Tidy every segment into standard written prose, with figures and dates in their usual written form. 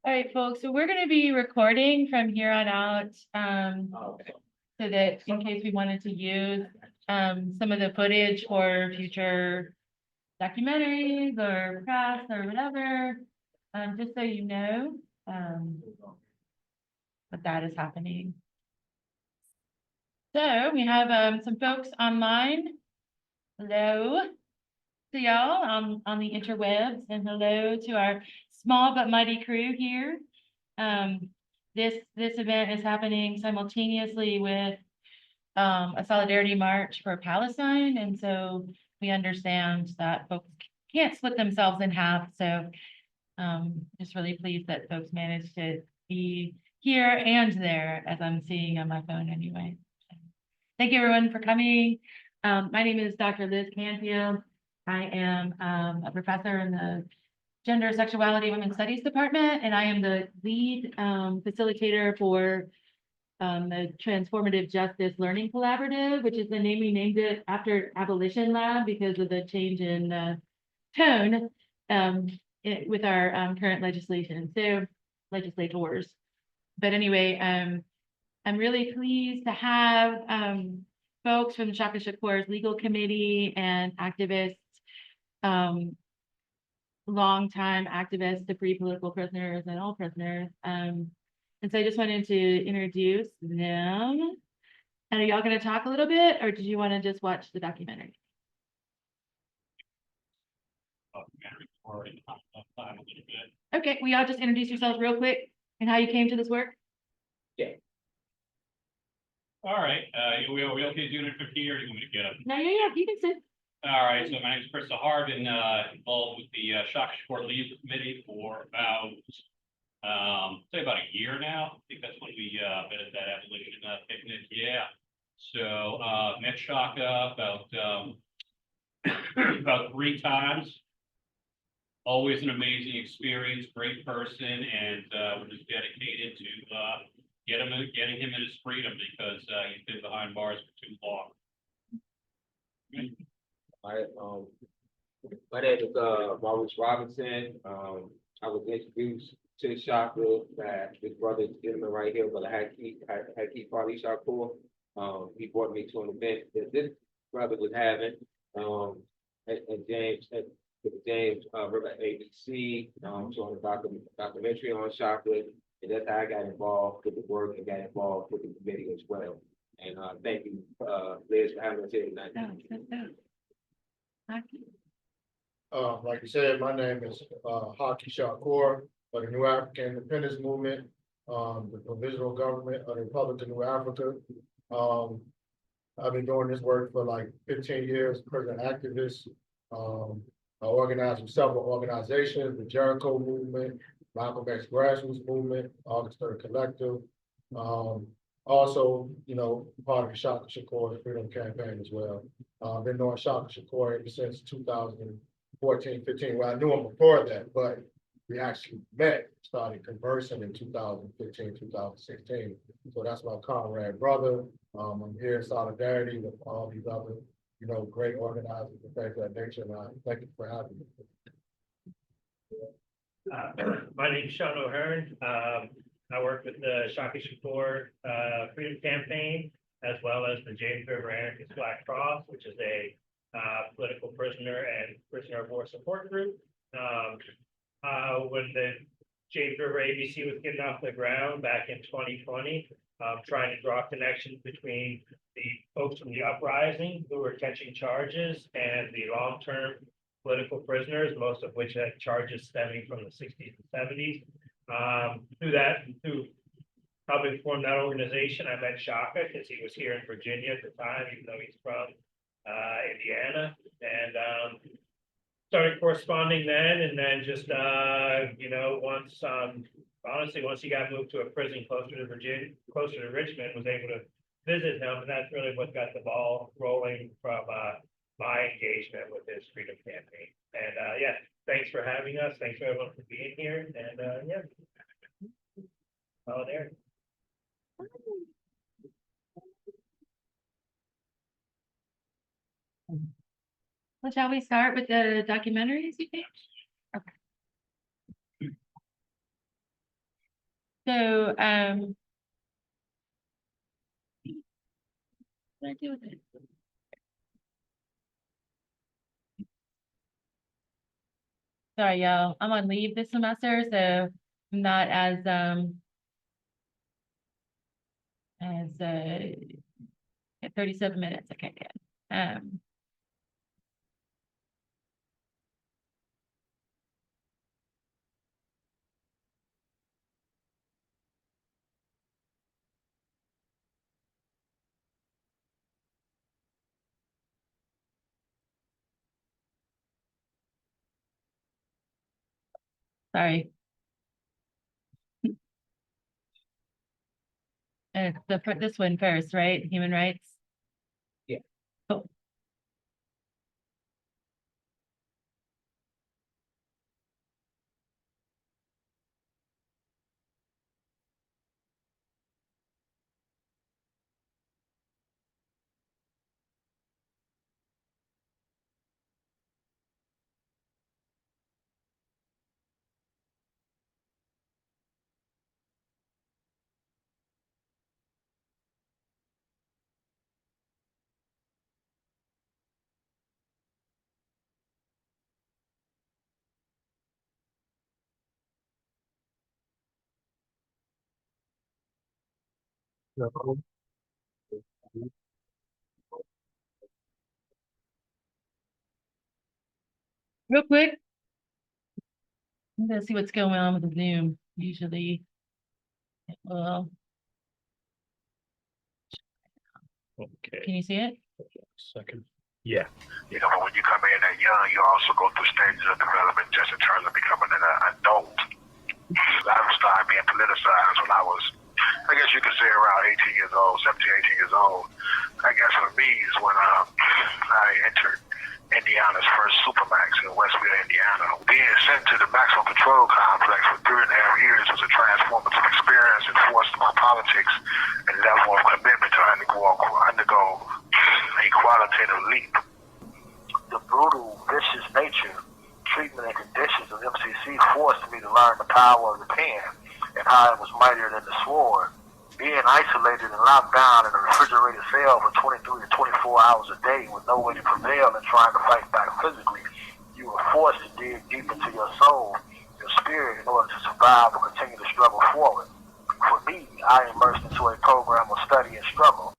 All right, folks, so we're gonna be recording from here on out, so that in case we wanted to use, some of the footage for future documentaries or press or whatever, just so you know, that is happening. So we have, some folks online. Hello to y'all on the interwebs, and hello to our small but mighty crew here. This event is happening simultaneously with a solidarity march for Palestine, and so we understand that folks can't split themselves in half. So just really pleased that folks managed to be here and there, as I'm seeing on my phone anyway. Thank you everyone for coming. My name is Dr. Liz Canfield. I am a professor in the Gender, Sexuality, and Women's Studies Department, and I am the lead facilitator for the Transformative Justice Learning Collaborative, which is the name we named it after Abolition Lab because of the change in tone with our current legislation. So legislators. But anyway, I'm really pleased to have folks from Shaka Shakur's legal committee and activists, longtime activists to free political prisoners and all prisoners. And so I just wanted to introduce them. And are y'all going to talk a little bit, or did you want to just watch the documentary? Okay, will y'all just introduce yourselves real quick and how you came to this work? Yeah. All right. We okay doing it 50 or do you want me to get up? No, yeah, you can sit. All right. So my name is Chris Sahar. Been involved with the Shaka Shakur Legal Committee for about say about a year now. I think that's when we been at that abolition picnic. Yeah. So met Shaka about about 3 times. Always an amazing experience, great person, and we're just dedicated to getting him in his freedom because he's been behind bars for too long. My name is Maurice Robinson. I was introduced to Shaka by his brother, gentleman right here, Brother Haki Farley Shakur. He brought me to an event that this brother was having, and James River ABC, showing a documentary on Shaka, and that's how I got involved with the work and got involved with the committee as well. And thank you, Liz, for having us here tonight. Like you said, my name is Shaka Shakur of the New African Independence Movement, the provisional government of the Republic of New Africa. I've been doing this work for like 15 years, prison activist. I organized with several organizations, the Jericho Movement, Malcolm X Grassroots Movement, August 3rd Collective. Also, part of the Shaka Shakur Freedom Campaign as well. Been knowing Shaka Shakur ever since 2014, 15. Well, I knew him before that, but we actually started conversing in 2015, 2016. So that's my comrade brother. I'm here in solidarity with all these other great organizers and things of that nature. And I thank you for having me. My name is Sean O'Hearn. I work with the Shaka Shakur Freedom Campaign, as well as the James River Anarchist Black Cross, which is a political prisoner and prisoner of war support group. When the James River ABC was getting off the ground back in 2020, trying to draw connections between the folks from the uprising who were catching charges and the long-term political prisoners, most of which had charges stemming from the 60s and 70s. Through helping form that organization, I met Shaka because he was here in Virginia at the time, even though he's from Indiana, and started corresponding then. And then just once he got moved to a prison closer to Richmond, was able to visit him, and that's really what got the ball rolling from my engagement with his freedom campaign. And thanks for having us. Thanks for everyone for being here. And solidarity. Well, shall we start with the documentaries, you think? Okay. So, what did I do with it? Sorry, y'all, I'm on leave this semester, so I'm not as, at 37 minutes, okay, good. Sorry. This one first, right? Human rights? Yeah. Cool. Real quick, I'm gonna see what's going on with the Zoom. Usually, well, Okay, can you see it? second. Yeah. You know, but when you come in that young, you also go through stages of development just in terms of becoming an adult. I started being politicized when I was, I guess you could say around 18 years old, 17, 18 years old. I guess for me is when I entered Indiana's first Supermax in Westville, Indiana. Being sent to the maximum control complex for 3.5 years was a transformative experience and forced my politics and level of commitment to undergo a qualitative leap. The brutal, vicious nature, treatment, and conditions of MCC forced me to learn the power of the pen and how it was mightier than the sword. Being isolated and locked down in a refrigerated cell for 23 to 24 hours a day with no way to prevail and trying to fight back physically, you were forced to dig deep into your soul, your spirit, in order to survive or continue to struggle forward. For me, I immersed into a program of study and struggle.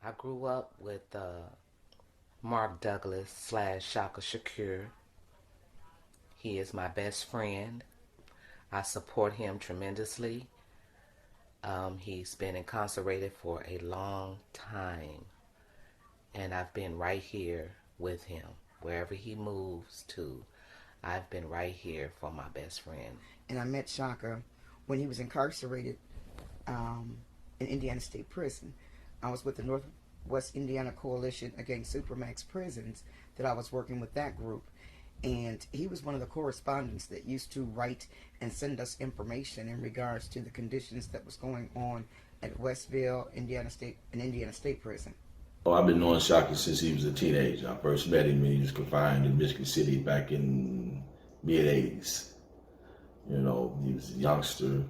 I grew up with Mark Douglas / Shaka Shakur. He is my best friend. I support him tremendously. He's been incarcerated for a long time, and I've been right here with him. Wherever he moves to, I've been right here for my best friend. And I met Shaka when he was incarcerated in Indiana State Prison. I was with the Northwest Indiana Coalition Against Supermax Prisons that I was working with that group. And he was one of the correspondents that used to write and send us information in regards to the conditions that was going on at Westville, Indiana State Prison. Oh, I've been knowing Shaka since he was a teenager. I first met him when he was confined in Michigan City back in mid-80s. You know, he was a youngster,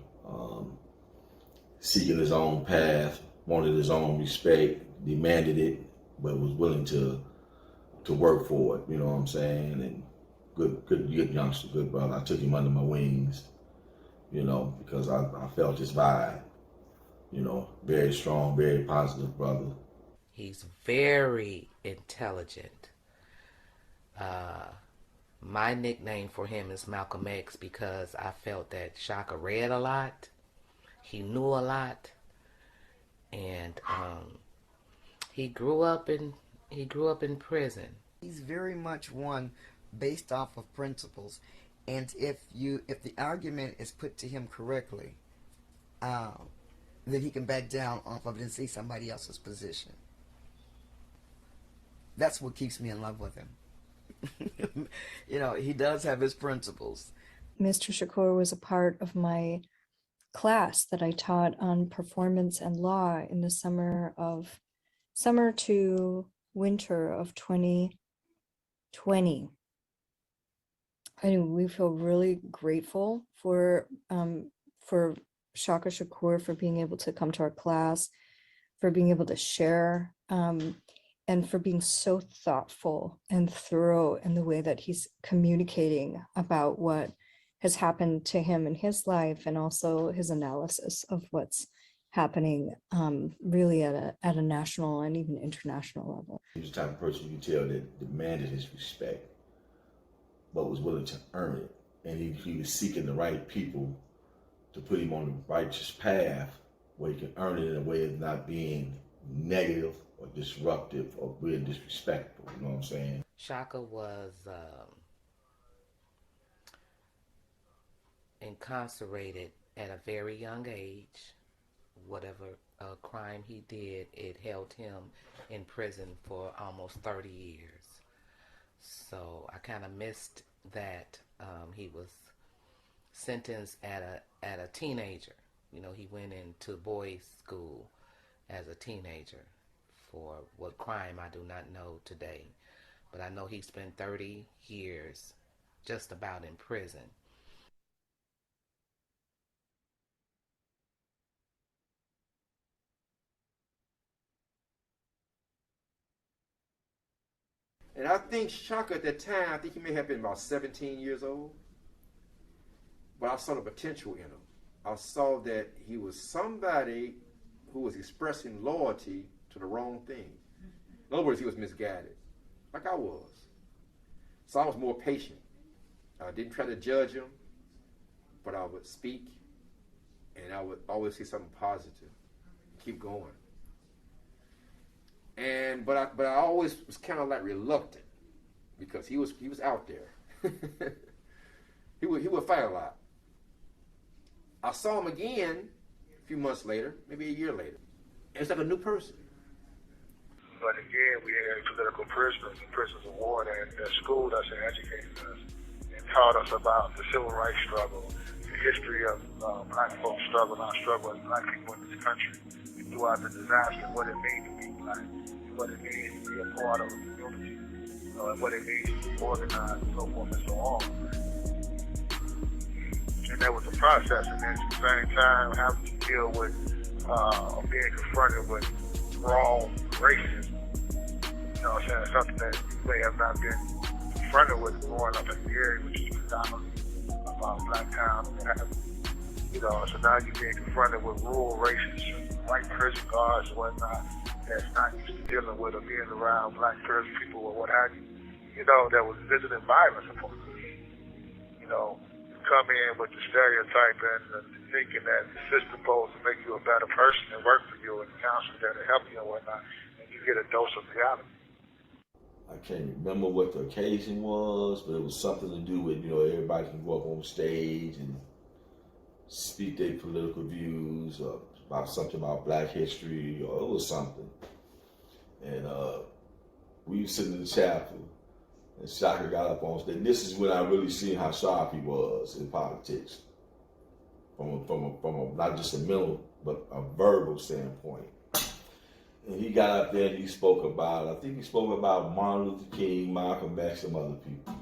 seeking his own path, wanted his own respect, demanded it, but was willing to work for it, you know what I'm saying? And good youngster, good brother. I took him under my wings, you know, because I felt his vibe, you know, very strong, very positive brother. He's very intelligent. My nickname for him is Malcolm X because I felt that Shaka read a lot, he knew a lot, and he grew up in prison. He's very much one based off of principles, and if the argument is put to him correctly, then he can back down off of it and see somebody else's position. That's what keeps me in love with him. You know, he does have his principles. Mr. Shakur was a part of my class that I taught on performance and law in the summer to winter of 2020. And we feel really grateful for for Shaka Shakur for being able to come to our class, for being able to share, and for being so thoughtful and thorough in the way that he's communicating about what has happened to him in his life, and also his analysis of what's happening really at a national and even international level. He was the type of person you could tell that demanded his respect, but was willing to earn it. And he was seeking the right people to put him on the righteous path where he can earn it in a way of not being negative or disruptive or being disrespectful. You know what I'm saying? Shaka was incarcerated at a very young age. Whatever crime he did, it held him in prison for almost 30 years. So I kind of missed that. He was sentenced at a teenager. You know, he went into boys' school as a teenager. For what crime, I do not know today. But I know he spent 30 years just about in prison. And I think Shaka at that time, I think he may have been about 17 years old. But I saw the potential in him. I saw that he was somebody who was expressing loyalty to the wrong thing. In other words, he was misguided, like I was. So I was more patient. I didn't try to judge him, but I would speak, and I would always say something positive. Keep going. But I always was kind of like reluctant because he was out there. he would fight a lot. I saw him again a few months later, maybe a year later. And it's like a new person. But again, we had political prisoners and prisoners of war that schooled us and educated us and taught us about the civil rights struggle, the history of black folks' struggle, our struggle as black people in this country, and throughout the disaster, what it means to be black, what it means to be a part of a community, and what it means to be organized, and so forth and so on. And that was the process, and then at the same time, having to deal with being confronted with wrong racism. You know what I'm saying? Something that you may have not been confronted with growing up in the area, which is predominantly about black town and what have you. You know, so now you're being confronted with rural racists, white prison guards and whatnot, that's not used to dealing with or being around black prison people or what have you. You know, that was visiting violence upon us. You know, come in with the stereotype and thinking that the system supposed to make you a better person and work for you and counsel that to help you and whatnot, and you get a dose of reality. I can't remember what the occasion was, but it was something to do with, you know, everybody can go up on stage and speak their political views or about something about black history, or it was something. And we were sitting in the chapel, and Shaka got up on stage. This is when I really seen how sharp he was in politics, from a not just a mental but a verbal standpoint. And he got up there and he spoke about, I think he spoke about Martin Luther King, Malcolm X, some other people,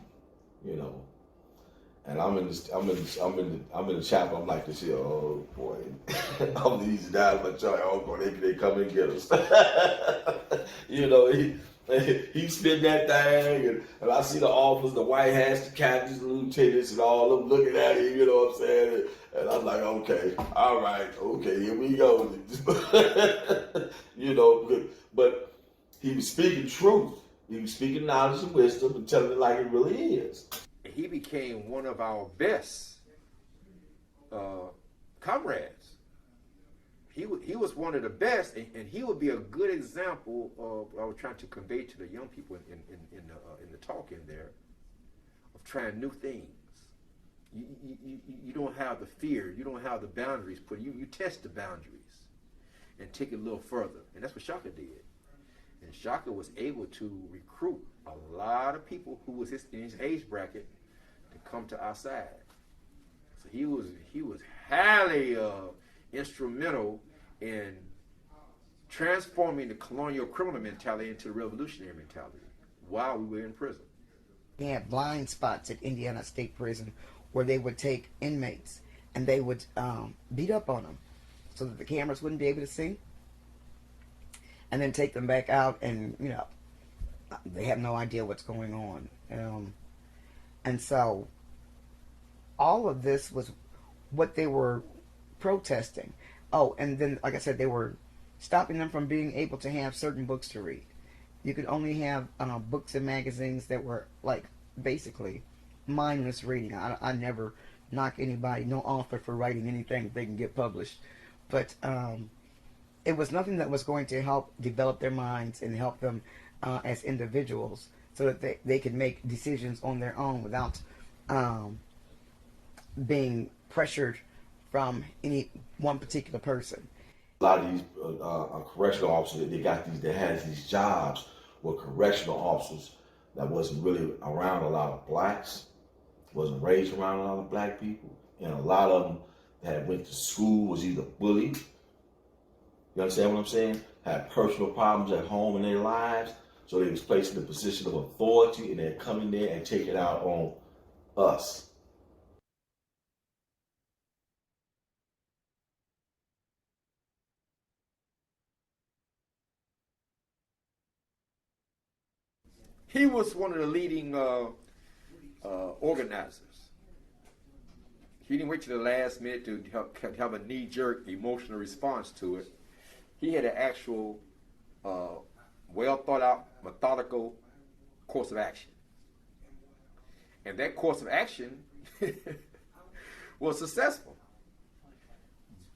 you know. And I'm in the chapel. I'm like this here. Oh boy, I'm these guys. But y'all, oh boy, they come and get us. You know, he spit that thing, and I see the officers, the white hats, the captains, the lieutenants, and all of them looking at him. You know what I'm saying? And I'm like, okay, all right, okay, here we go. You know, but he was speaking truth. He was speaking knowledge and wisdom and telling it like it really is. He became one of our best comrades. He was one of the best, and he would be a good example of what I was trying to convey to the young people in the talk in there, of trying new things. You don't have the fear, you don't have the boundaries put. You test the boundaries and take it a little further, and that's what Shaka did. And Shaka was able to recruit a lot of people who was in his age bracket to come to our side. So he was highly instrumental in transforming the colonial criminal mentality into the revolutionary mentality while we were in prison. They had blind spots at Indiana State Prison where they would take inmates and they would beat up on them so that the cameras wouldn't be able to see, and then take them back out, and they have no idea what's going on. And so all of this was what they were protesting. Oh, and then, like I said, they were stopping them from being able to have certain books to read. You could only have books and magazines that were like basically mindless reading. I never knock anybody, no author, for writing anything they can get published, but it was nothing that was going to help develop their minds and help them as individuals, so that they could make decisions on their own without being pressured from any one particular person. A lot of these correctional officers, they had these jobs were correctional officers that wasn't really around a lot of blacks, wasn't raised around a lot of black people, and a lot of them that went to school was either bullied, you understand what I'm saying, had personal problems at home in their lives, so they was placed in a position of authority, and they'd come in there and take it out on us. He was one of the leading organizers. He didn't wait till the last minute to have a knee-jerk emotional response to it. He had an actual, well-thought-out, methodical course of action. And that course of action was successful.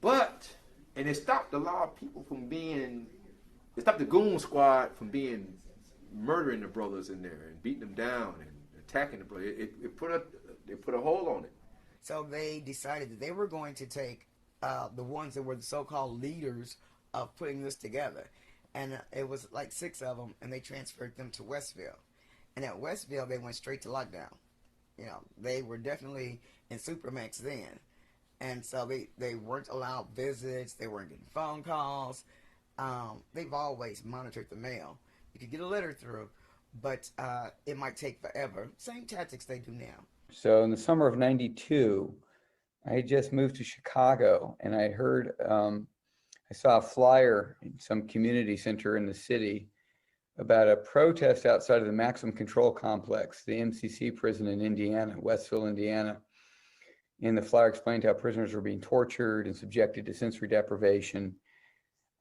And it stopped a lot of people from being, it stopped the goon squad from being murdering the brothers in there and beating them down and attacking the brothers. It put a hold on it. So they decided that they were going to take the ones that were the so-called leaders of putting this together, and it was like 6 of them, and they transferred them to Westville. And at Westville, they went straight to lockdown. They were definitely in Supermax then, and so they weren't allowed visits. They weren't getting phone calls. They've always monitored the mail. You could get a letter through, but it might take forever. Same tactics they do now. So in the summer of '92, I had just moved to Chicago, and I heard, I saw a flyer in some community center in the city about a protest outside of the Maximum Control Complex, the MCC prison in Indiana, Westville, Indiana. And the flyer explained how prisoners were being tortured and subjected to sensory deprivation.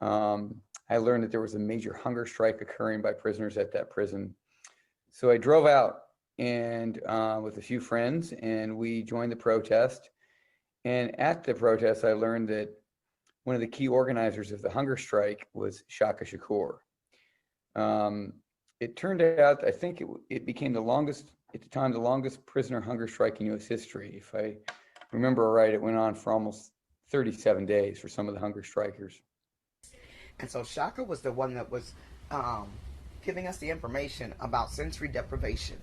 I learned that there was a major hunger strike occurring by prisoners at that prison. So I drove out and with a few friends, and we joined the protest. And at the protest, I learned that one of the key organizers of the hunger strike was Shaka Shakur. It turned out, I think it became the longest, at the time, the longest prisoner hunger strike in U.S. history. If I remember right, it went on for almost 37 days for some of the hunger strikers. And so Shaka was the one that was giving us the information about sensory deprivation,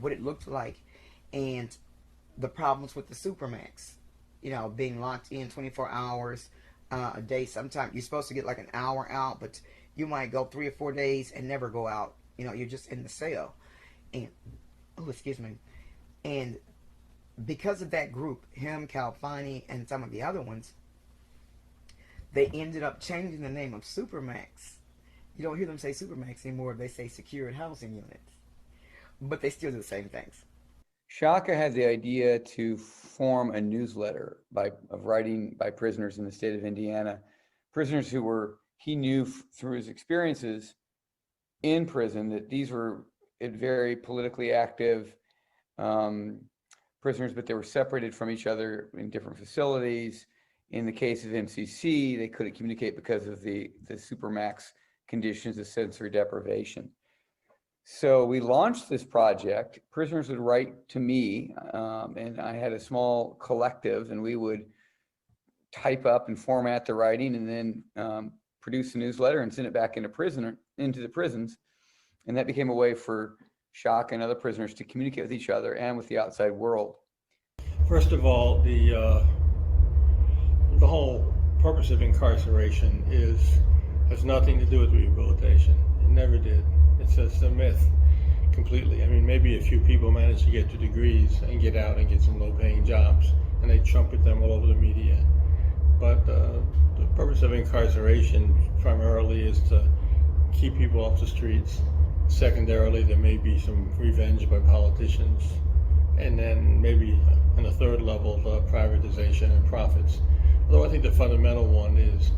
what it looked like, and the problems with the Supermax, being locked in 24 hours a day. Sometimes you're supposed to get like an hour out, but you might go 3 or 4 days and never go out. You're just in the cell. And, and because of that group, him, Calfani, and some of the other ones, they ended up changing the name of Supermax. You don't hear them say Supermax anymore. They say secured housing units. But they still do the same things. Shaka had the idea to form a newsletter of writing by prisoners in the state of Indiana. Prisoners who he knew through his experiences in prison that these were very politically active prisoners, but they were separated from each other in different facilities. In the case of MCC, they couldn't communicate because of the Supermax conditions of sensory deprivation. So we launched this project. Prisoners would write to me, and I had a small collective, and we would type up and format the writing, and then produce a newsletter and send it back into the prisons. And that became a way for Shaka and other prisoners to communicate with each other and with the outside world. First of all, the whole purpose of incarceration has nothing to do with rehabilitation. It never did. It's just a myth completely. I mean, maybe a few people manage to get to degrees and get out and get some low-paying jobs, and they trumpet them all over the media. But the purpose of incarceration primarily is to keep people off the streets. Secondarily, there may be some revenge by politicians. And then maybe on the third level, the privatization and profits. Although I think the fundamental one is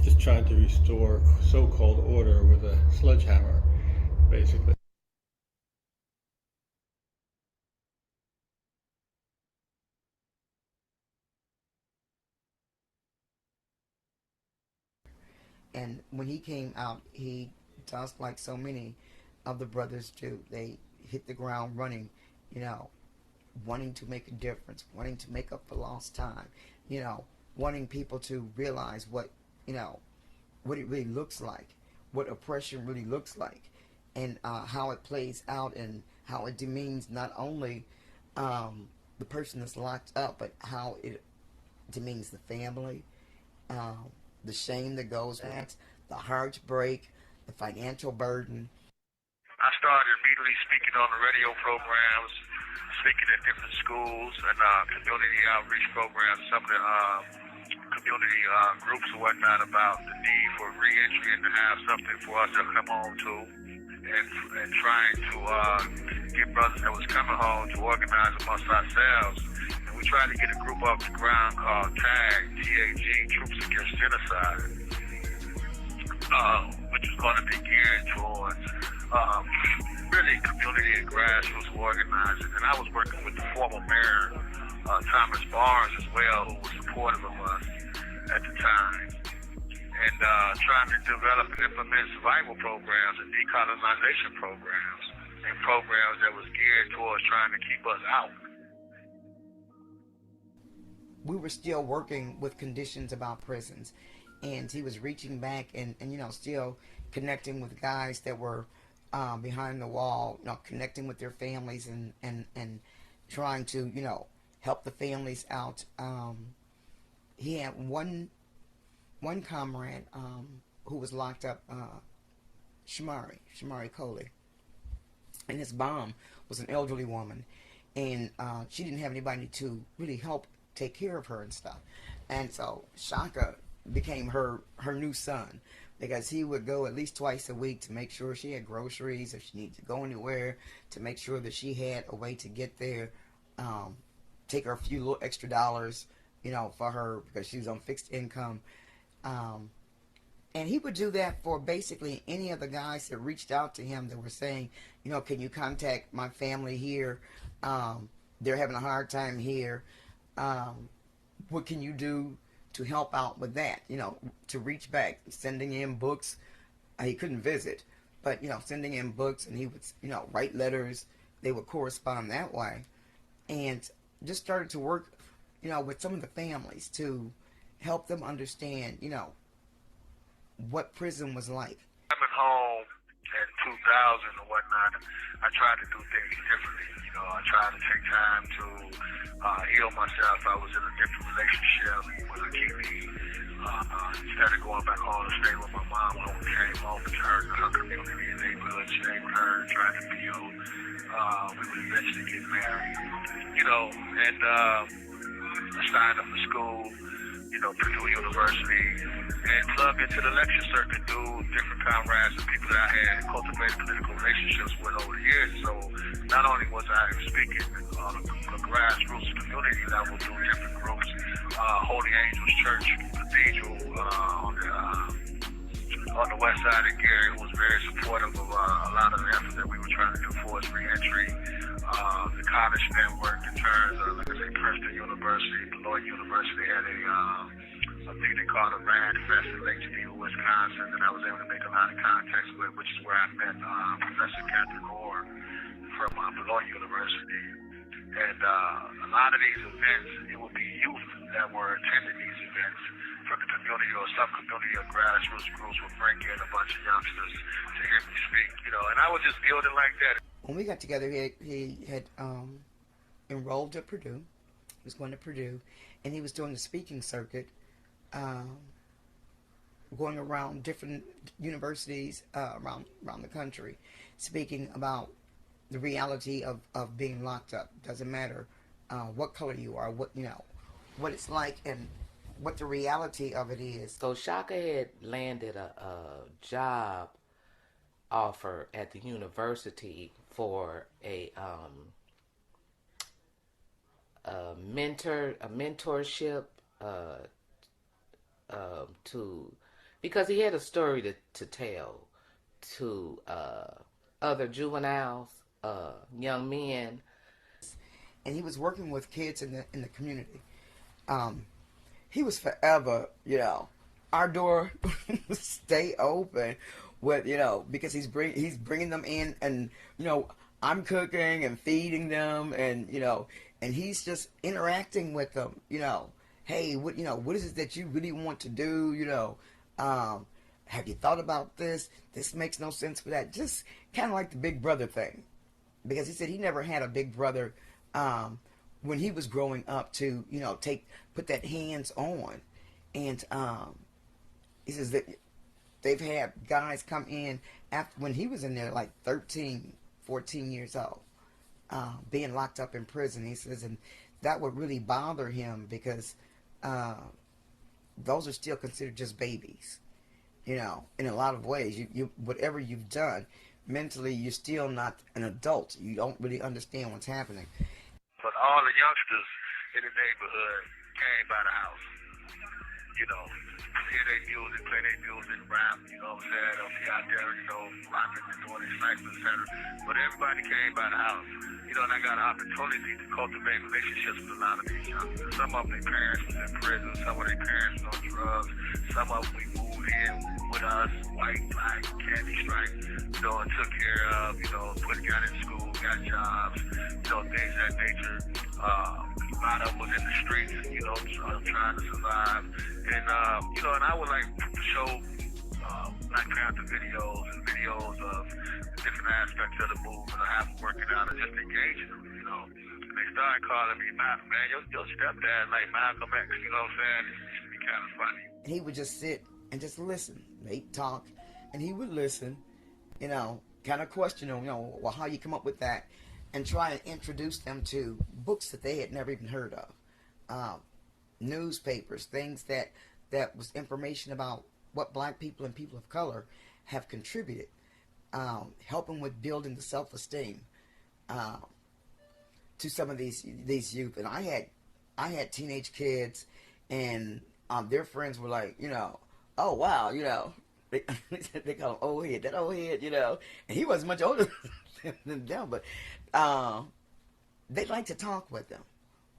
just trying to restore so-called order with a sledgehammer, basically. And when he came out, he does like so many of the brothers do. They hit the ground running, you know, wanting to make a difference, wanting to make up for lost time, you know, wanting people to realize what, you know, what it really looks like, what oppression really looks like, and how it plays out, and how it demeans not only the person that's locked up, but how it demeans the family, the shame that goes with it, the heartbreak, the financial burden. I started immediately speaking on the radio programs, speaking at different schools and community outreach programs, some of the community groups and whatnot, about the need for reentry and to have something for us to come home to, and trying to get brothers that was coming home to organize amongst ourselves. And we tried to get a group off the ground called TAG, T-A-G, Troops Against Genocide, which is going to be geared towards really community and grassroots organizing. And I was working with the former mayor, Thomas Barnes, as well, who was supportive of us at the time, and trying to develop and implement survival programs and decolonization programs, and programs that was geared towards trying to keep us out. We were still working with conditions about prisons, and he was reaching back and you know, still connecting with guys that were behind the wall, you know, connecting with their families and trying to, you know, help the families out. He had one comrade who was locked up, Shamari Coley, and his mom was an elderly woman, and she didn't have anybody to really help take care of her and stuff. And so Shaka became her new son, because he would go at least twice a week to make sure she had groceries, if she needed to go anywhere, to make sure that she had a way to get there, take her a few little extra dollars, you know, for her, because she was on fixed income. And he would do that for basically any of the guys that reached out to him that were saying, you know, can you contact my family here? They're having a hard time here. What can you do to help out with that? You know, to reach back, sending in books. He couldn't visit, but, you know, sending in books, and he would, you know, write letters. They would correspond that way. And just started to work, you know, with some of the families to help them understand, you know, what prison was like. Coming home in 2000 or whatnot, I tried to do things differently. You know, I tried to take time to heal myself. I was in a different relationship with a Kiki. Instead of going back home to stay with my mom, when we came home to her community and neighborhood, stay with her, trying to build. We would eventually get married, you know, and I signed up for school, you know, Purdue University, and plugged into the lecture circuit through different comrades and people that I had cultivated political relationships with over the years. So not only was I speaking on a grassroots community level through different groups, Holy Angels Church Cathedral on the west side of Gary, who was very supportive of a lot of the efforts that we were trying to do for us reentry. The college network in terms of, like I say, Princeton University, Beloit University had a thing they called a Rand Fest in Lake Geneva, Wisconsin, and I was able to make a lot of contacts with, which is where I met Professor Catherine Moore from Beloit University. And a lot of these events, it would be youth that were attending these events from the community, or some community or grassroots groups would bring in a bunch of youngsters to hear me speak, you know, and I was just building like that. When we got together, he had enrolled at Purdue. He was going to Purdue, and he was doing the speaking circuit, going around different universities around the country, speaking about the reality of being locked up. Doesn't matter what color you are, what what it's like, and what the reality of it is. So Shaka had landed a job offer at the university for a mentorship to, because he had a story to tell to other juveniles, young men. And he was working with kids in the community. He was forever, our door stay open with, because he's bringing them in, and I'm cooking and feeding them, and and he's just interacting with them, hey, what is it that you really want to do, have you thought about this? This makes no sense for that. Just kind of like the big brother thing, because he said he never had a big brother when he was growing up to put that hands on. And he says that they've had guys come in after, when he was in there, like 13, 14 years old, being locked up in prison. He says, and that would really bother him, because those are still considered just babies, in a lot of ways. You whatever you've done, mentally you're still not an adult. You don't really understand what's happening. But all the youngsters in the neighborhood came by the house, hear their music, play their music, rap, what I'm saying? They'll be out there, rocking and doing their snipes, etc. But everybody came by the house, and I got an opportunity to cultivate relationships with a lot of these youngsters. Some of their parents was in prison, some of their parents was on drugs, some of them we moved in with us, white, black, candy stripe, and took care of, got in school, got jobs, things of that nature. A lot of them was in the streets, trying to survive. And, and I would like to show Black Panther videos and videos of different aspects of the movement, or have them working out, and just engaging them, And they started calling me, man, your stepdad like Malcolm X, you know what I'm saying? It used to be kind of funny. He would just sit and just listen. They'd talk, and he would listen, kind of question them, well, how you come up with that, and try and introduce them to books that they had never even heard of, newspapers, things that was information about what black people and people of color have contributed, helping with building the self-esteem to some of these youth. And I had teenage kids, and their friends were like, oh wow, they call him old head, that old head, and he wasn't much older than them, but they like to talk with them,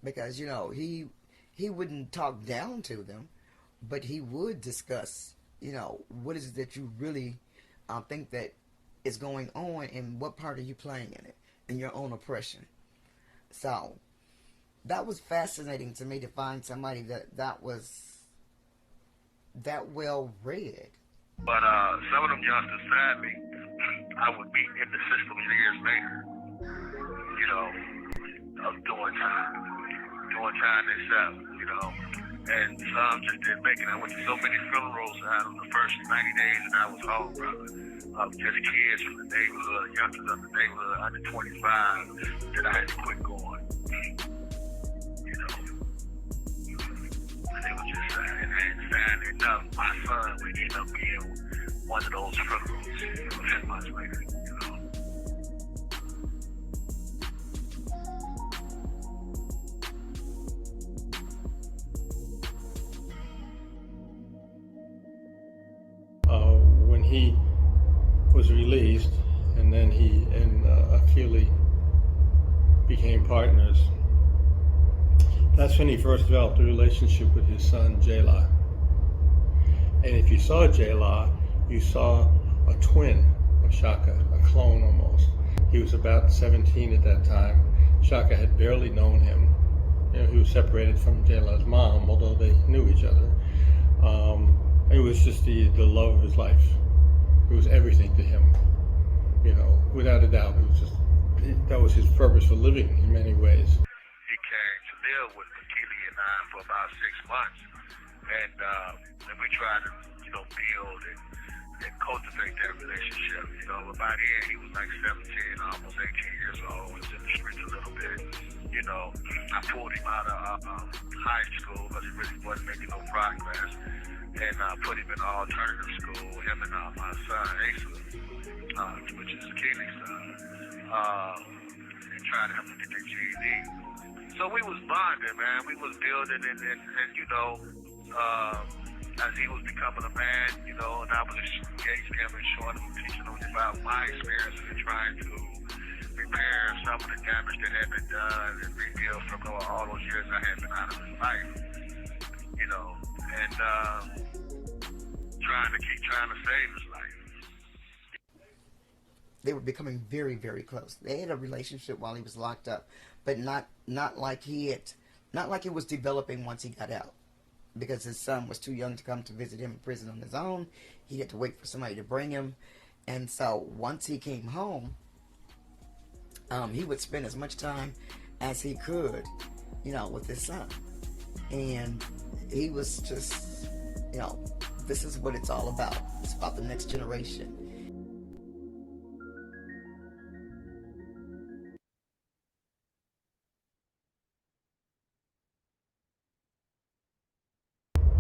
because he wouldn't talk down to them, but he would discuss, what is it that you really think that is going on, and what part are you playing in it, in your own oppression. So that was fascinating to me, to find somebody that was that well read. But some of them youngsters, sadly, I would meet in the system years later, of doing time themselves, and some just didn't make it. I went to so many funerals out of the first 90 days that I was home, brother, of just kids from the neighborhood, youngsters of the neighborhood, under 25, that I had to quit going. And it was just sad. And sad enough, my son would end up being one of those funerals 10 months later, When he was released, and then he and Akili became partners, that's when he first developed a relationship with his son, Jayla. And if you saw Jayla, you saw a twin of Shaka, a clone almost. He was about 17 at that time. Shaka had barely known him. He was separated from Jayla's mom, although they knew each other. It was just the love of his life. It was everything to him, without a doubt. It was that was his purpose for living in many ways. He came to live with Akili and I for about 6 months, and we tried to, build and and cultivate that relationship. You know, by then he was like 17, almost 18 years old. Was in the streets a little bit. You know, I pulled him out of high school because he really wasn't making no progress, and put him in an alternative school. Him and my son Asa, which is Keely's son, and tried to help him get their GED. So we was bonding, man. We was building, and you know, as he was becoming a man, you know, and I was engaging him and showing him, teaching him about my experiences and trying to repair some of the damage that had been done and rebuild from all those years I had been out of his life, you know, and trying to save his life. They were becoming very, very close. They had a relationship while he was locked up, but not like it was developing once he got out. Because his son was too young to come to visit him in prison on his own. He had to wait for somebody to bring him. And so once he came home, he would spend as much time as he could, you know, with his son. And he was just, you know, this is what it's all about. It's about the next generation.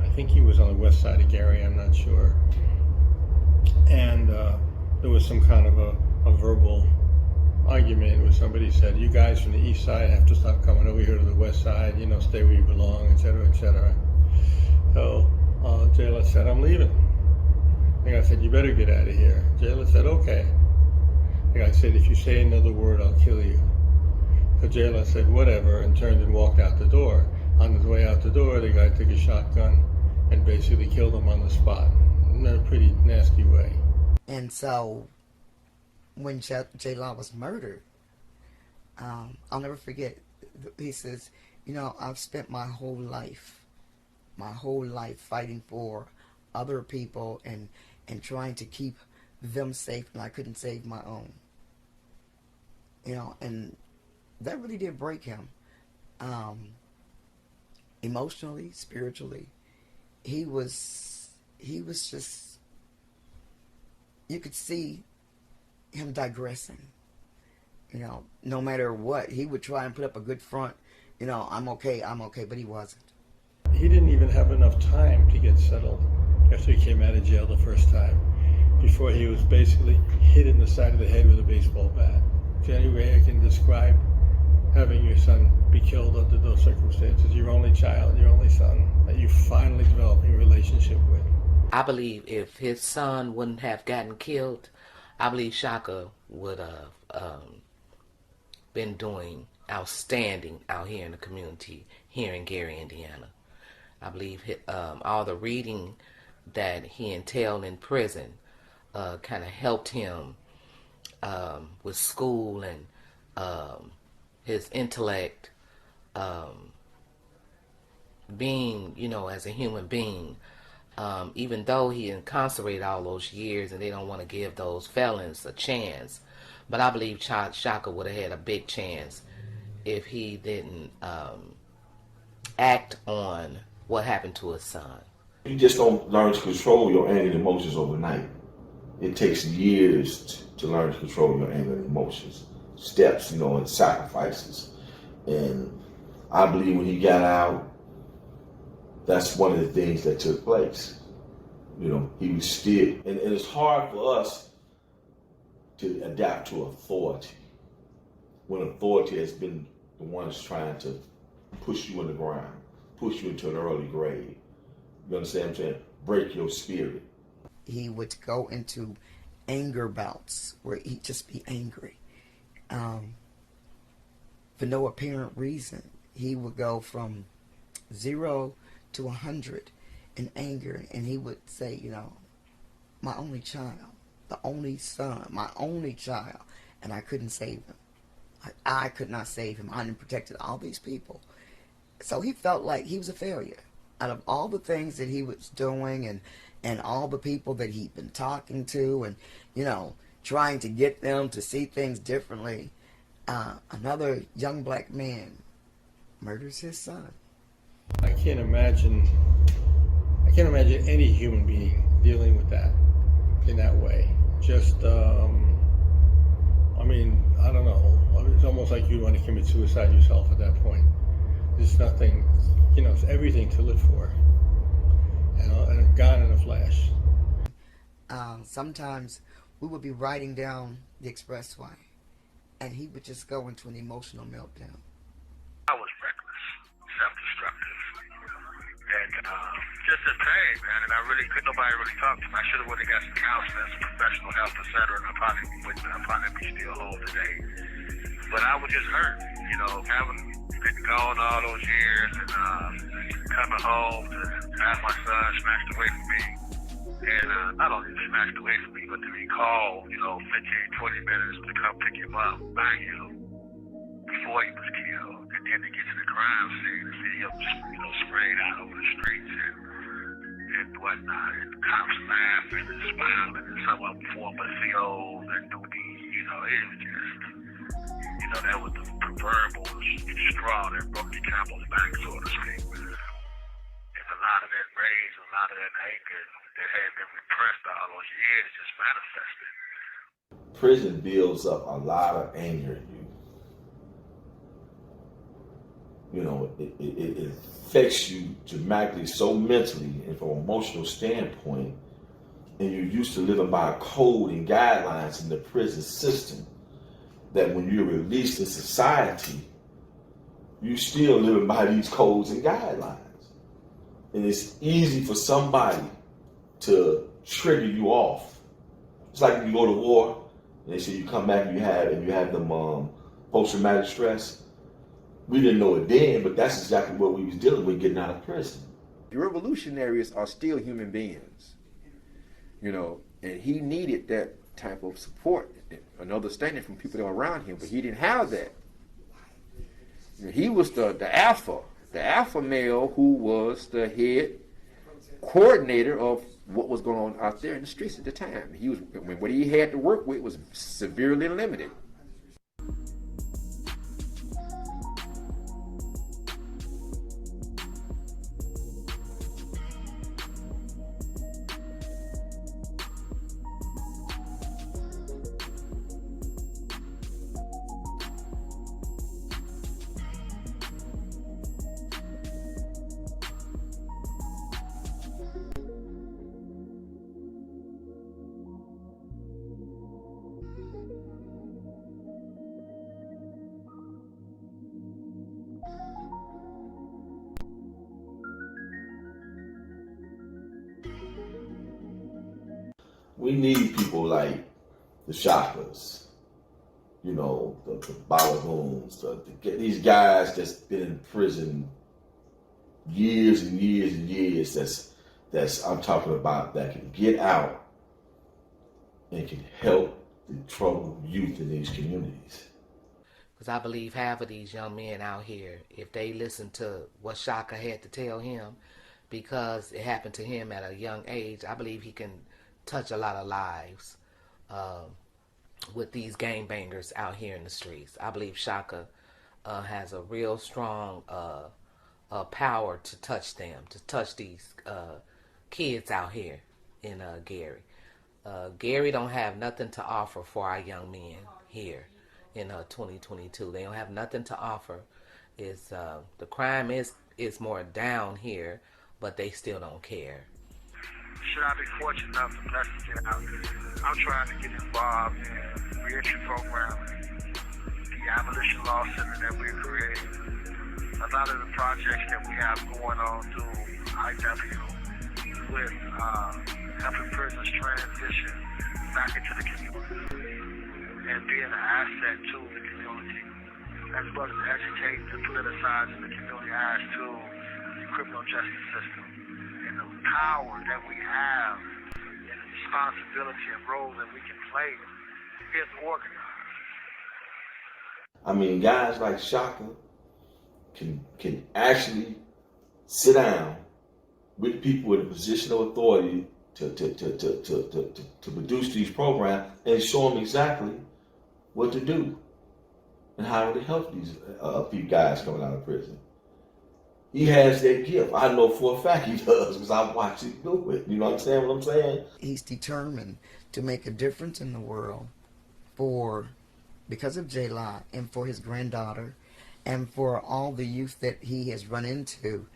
I think he was on the west side of Gary, I'm not sure. And there was some kind of a verbal argument where somebody said, you guys from the east side have to stop coming over here to the west side, you know, stay where you belong, etc., etc. So Jayla said, I'm leaving. The guy said, you better get out of here. Jayla said, okay. The guy said, if you say another word, I'll kill you. So Jayla said, whatever, and turned and walked out the door. On his way out the door, the guy took a shotgun and basically killed him on the spot in a pretty nasty way. And so when J-Law was murdered, I'll never forget, he says, you know, I've spent my whole life fighting for other people and trying to keep them safe, and I couldn't save my own. You know, and that really did break him. Emotionally, spiritually, he was just, you could see him digressing. You know, no matter what, he would try and put up a good front. You know, I'm okay, but he wasn't. He didn't even have enough time to get settled after he came out of jail the first time, before he was basically hit in the side of the head with a baseball bat. Is there any way I can describe having your son be killed under those circumstances, your only child, your only son, that you finally developing a relationship with? I believe if his son wouldn't have gotten killed, I believe Shaka would have been doing outstanding out here in the community here in Gary, Indiana. I believe all the reading that he entailed in prison kind of helped him with school and his intellect, being, you know, as a human being. Even though he incarcerated all those years and they don't want to give those felons a chance, but I believe Shaka would have had a big chance if he didn't act on what happened to his son. You just don't learn to control your anger and emotions overnight. It takes years to learn to control your anger and emotions. Steps, you know, and sacrifices. And I believe when he got out, that's one of the things that took place. You know, he was still, and it's hard for us to adapt to authority when authority has been the ones trying to push you in the ground, push you into an early grave. You understand what I'm saying? Break your spirit. He would go into anger bouts where he'd just be angry. For no apparent reason, he would go from 0 to 100 in anger, and he would say, you know, my only child, the only son, my only child, and I couldn't save him. I could not save him. I hadn't protected all these people. So he felt like he was a failure. Out of all the things that he was doing and all the people that he'd been talking to and, you know, trying to get them to see things differently, another young black man murders his son. I can't imagine any human being dealing with that. in that way. Just, I mean, I don't know. It's almost like you want to commit suicide yourself at that point. There's nothing, you know, it's everything to live for. And gone in a flash. Sometimes we would be riding down the expressway, and he would just go into an emotional meltdown. I was reckless, self-destructive, and just in pain, man. And couldn't nobody really talk to me. I should have went and got some counseling, some professional help, etc. And I'd probably be still whole today. But I was just hurt, you know, having been gone all those years and coming home to have my son snatched away from me. And not only snatched away from me, but to be called, you know, 15, 20 minutes to come pick him up by him before he was killed. And then to get to the crime scene and see him, you know, sprayed out over the streets and whatnot. And cops laughing and smiling, and some of them formed a COs and do these, you know, it was just, you know, that was the proverbial straw that broke the camel's back, so to speak. And a lot of that rage, a lot of that anger that had been repressed all those years just manifested. Prison builds up a lot of anger in you. You know, it affects you dramatically, so mentally and from an emotional standpoint. And you're used to living by a code and guidelines in the prison system, that when you're released in society, you still living by these codes and guidelines. And it's easy for somebody to trigger you off. It's like when you go to war and they say you come back and you have them post-traumatic stress. We didn't know it then, but that's exactly what we was dealing with getting out of prison. The revolutionaries are still human beings, you know, and he needed that type of support and understanding from people that were around him, but he didn't have that. You know, he was the alpha male who was the head coordinator of what was going on out there in the streets at the time. He was, what he had to work with was severely limited. We need people like the Shakas, you know, the Balagoons, these guys that's been in prison years and years and years. That's I'm talking about, that can get out and can help the troubled youth in these communities. Because I believe half of these young men out here, if they listen to what Shaka had to tell him, because it happened to him at a young age, I believe he can touch a lot of lives with these gangbangers out here in the streets. I believe Shaka has a real strong power to touch them, to touch these kids out here in Gary. Gary don't have nothing to offer for our young men here in 2022. They don't have nothing to offer. Is the crime is more down here, but they still don't care. Should I be fortunate enough to bless to get out, I'm trying to get involved in reentry programming, the abolition law center that we created, a lot of the projects that we have going on through IW with helping prisoners transition back into the community and being an asset to the community, as well as educating and politicizing the community as to the criminal justice system. And the power that we have and the responsibility and role that we can play is organized. I mean, guys like Shaka can actually sit down with people in a position of authority to produce these programs and show them exactly what to do and how to help these few guys coming out of prison. He has that gift. I know for a fact he does because I watched him do it. You understand what I'm saying? He's determined to make a difference in the world because of J-Law and for his granddaughter and for all the youth that he has run into.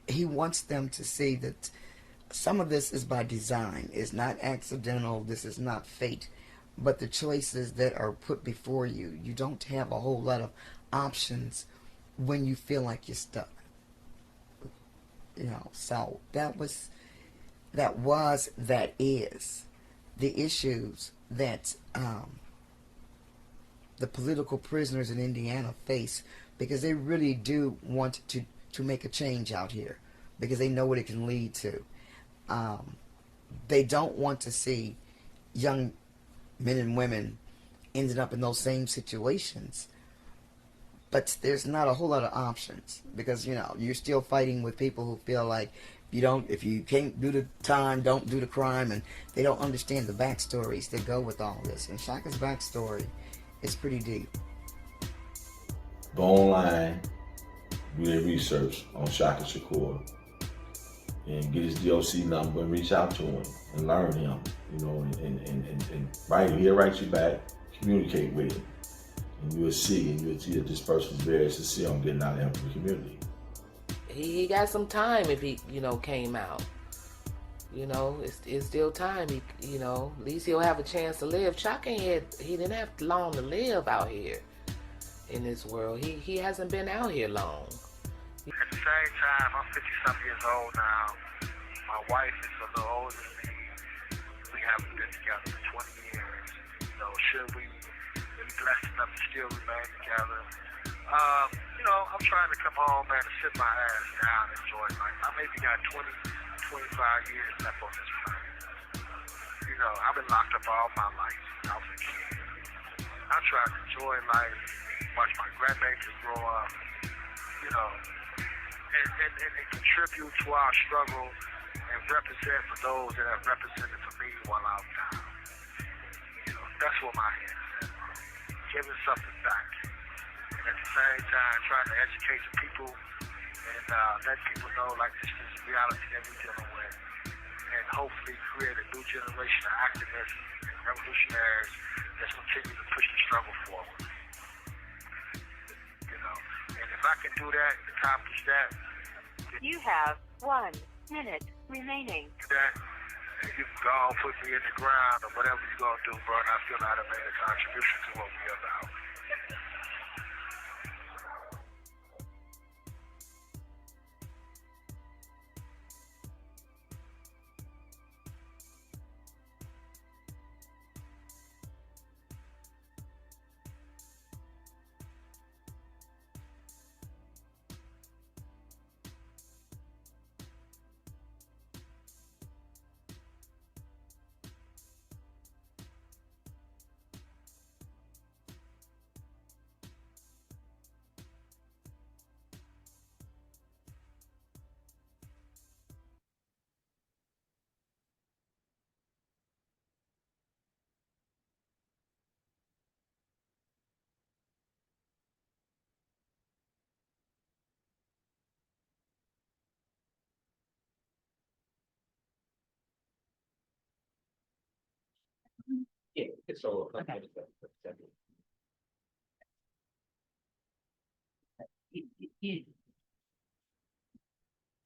He wants them to see that some of this is by design. It's not accidental. This is not fate. But the choices that are put before you, you don't have a whole lot of options when you feel like you're stuck. So that is the issues that the political prisoners in Indiana face, because they really do want to make a change out here, because they know what it can lead to. They don't want to see young men and women ending up in those same situations. But there's not a whole lot of options, because you're still fighting with people who feel like if you can't do the time, don't do the crime, and they don't understand the backstories that go with all this. And Shaka's backstory is pretty deep. Go online, do their research on Shaka Shakur, and get his DOC number and reach out to him and learn him, and he'll write you back, communicate with him, and you'll see that this person's very sincere on getting out there for the community. He got some time if he, came out. It's still time. At least he'll have a chance to live. Shaka he didn't have long to live out here in this world. He hasn't been out here long. At the same time, I'm 50-something years old now. My wife is a little older than me. We haven't been together for 20 years. So should we be blessed enough to still remain together? I'm trying to come home, man, and sit my ass down and enjoy life. I maybe got 20, 25 years left on this planet. I've been locked up all my life. I was a kid. I'm trying to enjoy life, watch my grandbabies grow up, and contribute to our struggle and represent for those that have represented for me while I'm down. That's what my head is at. Giving something back. And at the same time, trying to educate the people and let people know, like, this is the reality that we're dealing with. And hopefully create a new generation of activists and revolutionaries that's continue to push the struggle forward. And if I can do that, accomplish that. You have 1 minute remaining. That, and you can go and put me in the ground or whatever you're going to do, bro, and I feel like I made a contribution to what we're about. Yeah, it's all. Okay. You-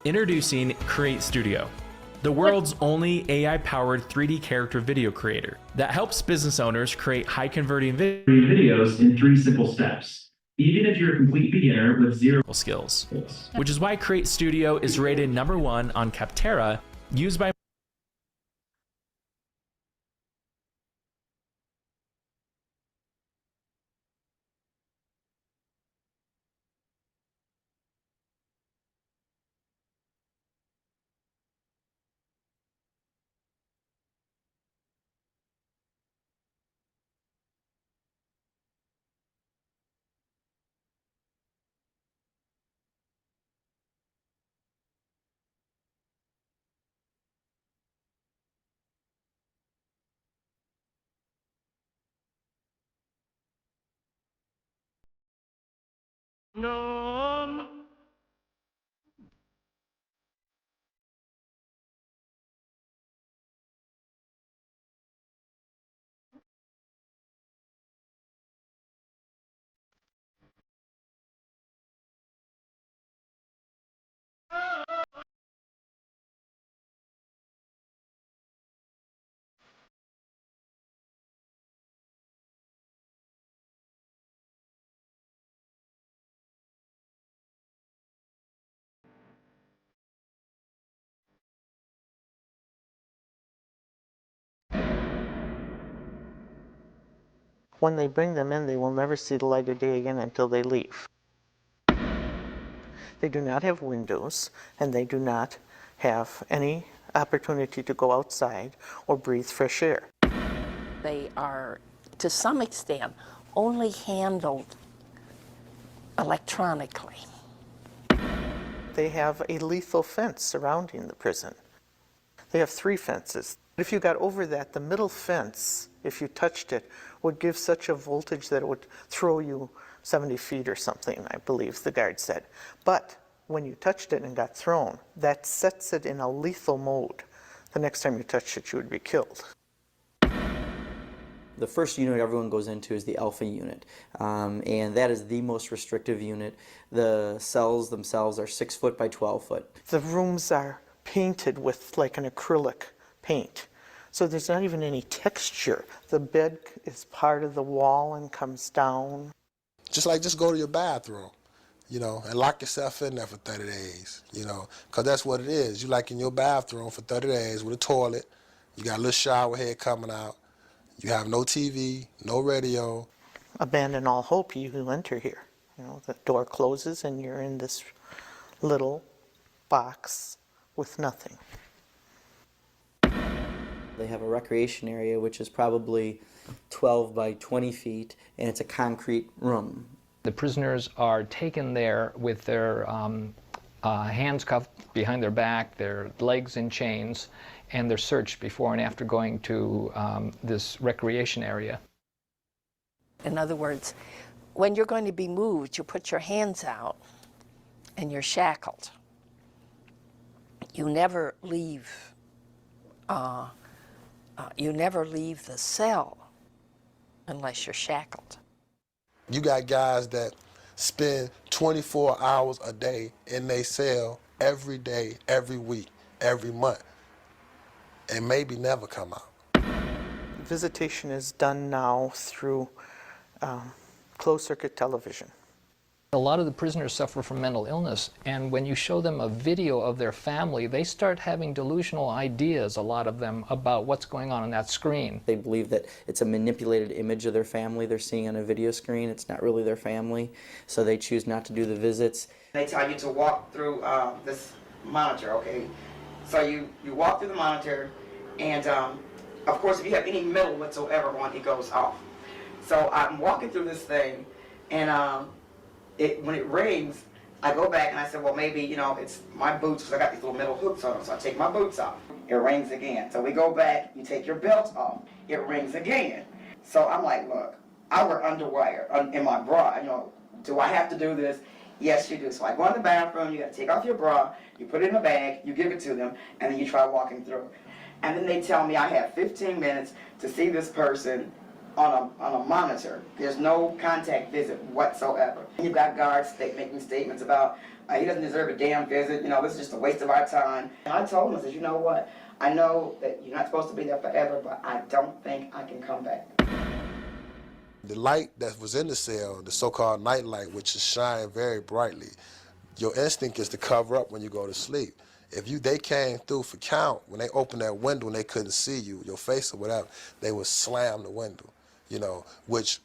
Introducing Create Studio, the world's only AI-powered 3D character video creator that helps business owners create high-converting videos in 3 simple steps, even if you're a complete beginner with zero skills, which is why Create Studio is rated #1 on Capterra, used by No. When they bring them in, they will never see the light of day again until they leave. They do not have windows, and they do not have any opportunity to go outside or breathe fresh air. They are, to some extent, only handled electronically. They have a lethal fence surrounding the prison. They have 3 fences. If you got over that, the middle fence, if you touched it, would give such a voltage that it would throw you 70 feet or something, I believe the guard said. But when you touched it and got thrown, that sets it in a lethal mode. The next time you touched it, you would be killed. The first unit everyone goes into is the Alpha unit, and that is the most restrictive unit. The cells themselves are 6 foot by 12 foot. The rooms are painted with like an acrylic paint, so there's not even any texture. The bed is part of the wall and comes down. Just go to your bathroom, and lock yourself in there for 30 days, because that's what it is. You like in your bathroom for 30 days with a toilet, you got a little shower head coming out, you have no TV, no radio. Abandon all hope, you enter here. The door closes and you're in this little box with nothing. They have a recreation area which is probably 12 by 20 feet, and it's a concrete room. The prisoners are taken there with their hands cuffed behind their back, their legs in chains, and they're searched before and after going to this recreation area. In other words, when you're going to be moved, you put your hands out and you're shackled. You never leave. You never leave the cell unless you're shackled. You got guys that spend 24 hours a day in their cell every day, every week, every month, and maybe never come out. Visitation is done now through closed-circuit television. A lot of the prisoners suffer from mental illness, and when you show them a video of their family, they start having delusional ideas, a lot of them, about what's going on that screen. They believe that it's a manipulated image of their family they're seeing on a video screen. It's not really their family, so they choose not to do the visits. They tell you to walk through this monitor, okay? So you walk through the monitor, and of course, if you have any metal whatsoever on, it goes off. So I'm walking through this thing, and when it rings, I go back and I said, well, maybe, it's my boots, because I got these little metal hooks on them, so I take my boots off. It rings again. So we go back, you take your belt off, it rings again. So I'm like, look, I wear underwear in my bra, do I have to do this? Yes, you do. So I go in the bathroom, you got to take off your bra, you put it in a bag, you give it to them, and then you try walking through. And then they tell me I have 15 minutes to see this person on a monitor. There's no contact visit whatsoever. You've got guards making statements about he doesn't deserve a damn visit, this is just a waste of our time. And I told him, I said, you know what, I know that you're not supposed to be there forever, but I don't think I can come back. The light that was in the cell, the so-called night light, which is shine very brightly, your instinct is to cover up when you go to sleep. If they came through for count, when they opened that window and they couldn't see you, your face or whatever, they would slam the window. Which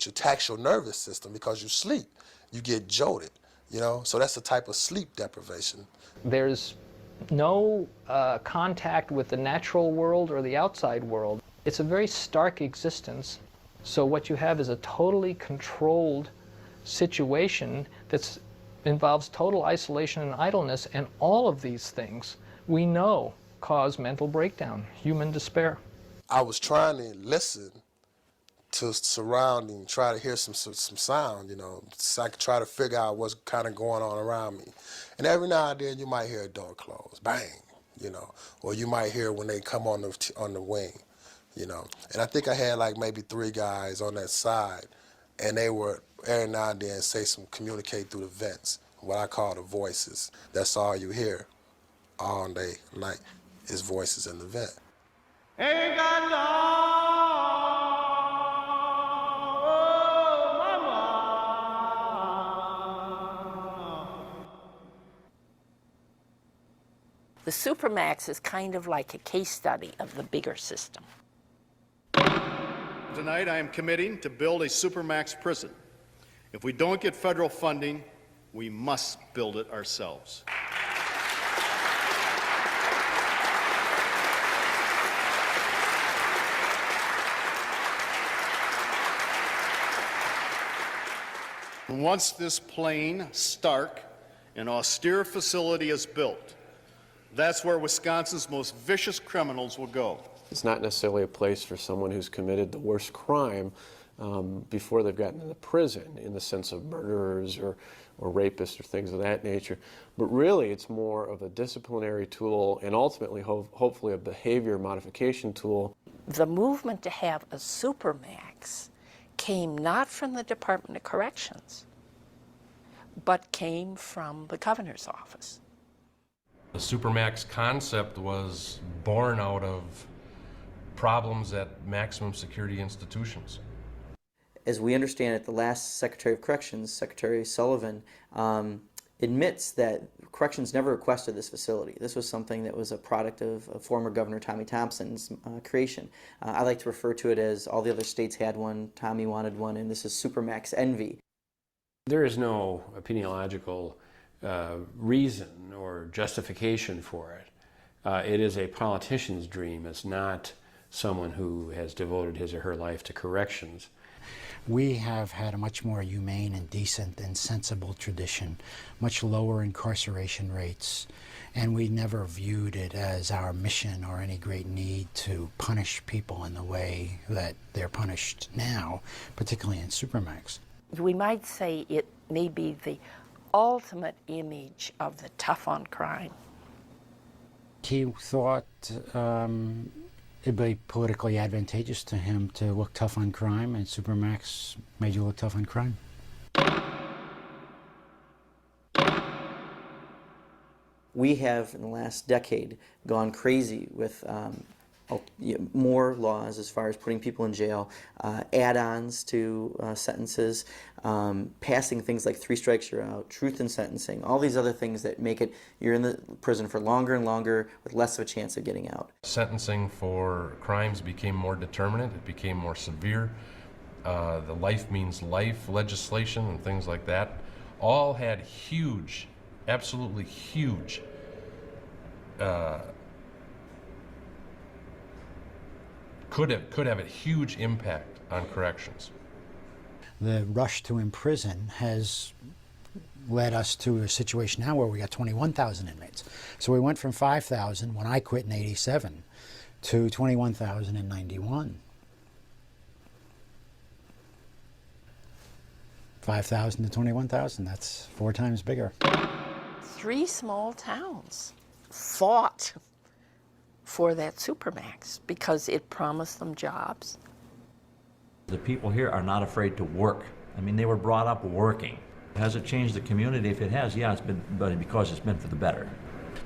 attacks your nervous system because you sleep. You get jolted, So that's a type of sleep deprivation. There's no contact with the natural world or the outside world. It's a very stark existence. So what you have is a totally controlled situation that involves total isolation and idleness, and all of these things we know cause mental breakdown, human despair. I was trying to listen to surrounding, try to hear some sound, you know, so I could try to figure out what's kind of going on around me. And every now and then you might hear a door close, bang, you know, or you might hear when they come on the wing, you know. And I think I had like maybe 3 guys on that side, and they would every now and then communicate through the vents, what I call the voices. That's all you hear all day, night, is voices in the vent. Ain't got long, oh, mama. The Supermax is kind of like a case study of the bigger system. Tonight I am committing to build a Supermax prison. If we don't get federal funding, we must build it ourselves. Once this plain, stark, and austere facility is built, that's where Wisconsin's most vicious criminals will go. It's not necessarily a place for someone who's committed the worst crime before they've gotten into prison, in the sense of murderers or rapists or things of that nature. But really, it's more of a disciplinary tool and ultimately, hopefully, a behavior modification tool. The movement to have a Supermax came not from the Department of Corrections, but came from the governor's office. The Supermax concept was born out of problems at maximum security institutions. As we understand it, the last Secretary of Corrections, Secretary Sullivan, admits that Corrections never requested this facility. This was something that was a product of former Governor Tommy Thompson's creation. I like to refer to it as all the other states had one, Tommy wanted one, and this is Supermax envy. There is no epidemiological reason or justification for it. It is a politician's dream. It's not someone who has devoted his or her life to corrections. We have had a much more humane and decent and sensible tradition, much lower incarceration rates, and we never viewed it as our mission or any great need to punish people in the way that they're punished now, particularly in Supermax. We might say it may be the ultimate image of the tough on crime. He thought it'd be politically advantageous to him to look tough on crime, and Supermax made you look tough on crime. We have, in the last decade, gone crazy with more laws as far as putting people in jail, add-ons to sentences, passing things like 3 strikes you're out, truth in sentencing, all these other things that make it you're in the prison for longer and longer with less of a chance of getting out. Sentencing for crimes became more determinate, it became more severe. The life means life legislation and things like that all had huge, absolutely huge could have a huge impact on corrections. The rush to imprison has led us to a situation now where we got 21,000 inmates. So we went from 5,000 when I quit in '87 to 21,000 in '91. 5,000 to 21,000, that's 4 times bigger. 3 small towns fought for that Supermax because it promised them jobs. The people here are not afraid to work. I mean, they were brought up working. Has it changed the community? If it has, yeah, it's been, but because it's been for the better.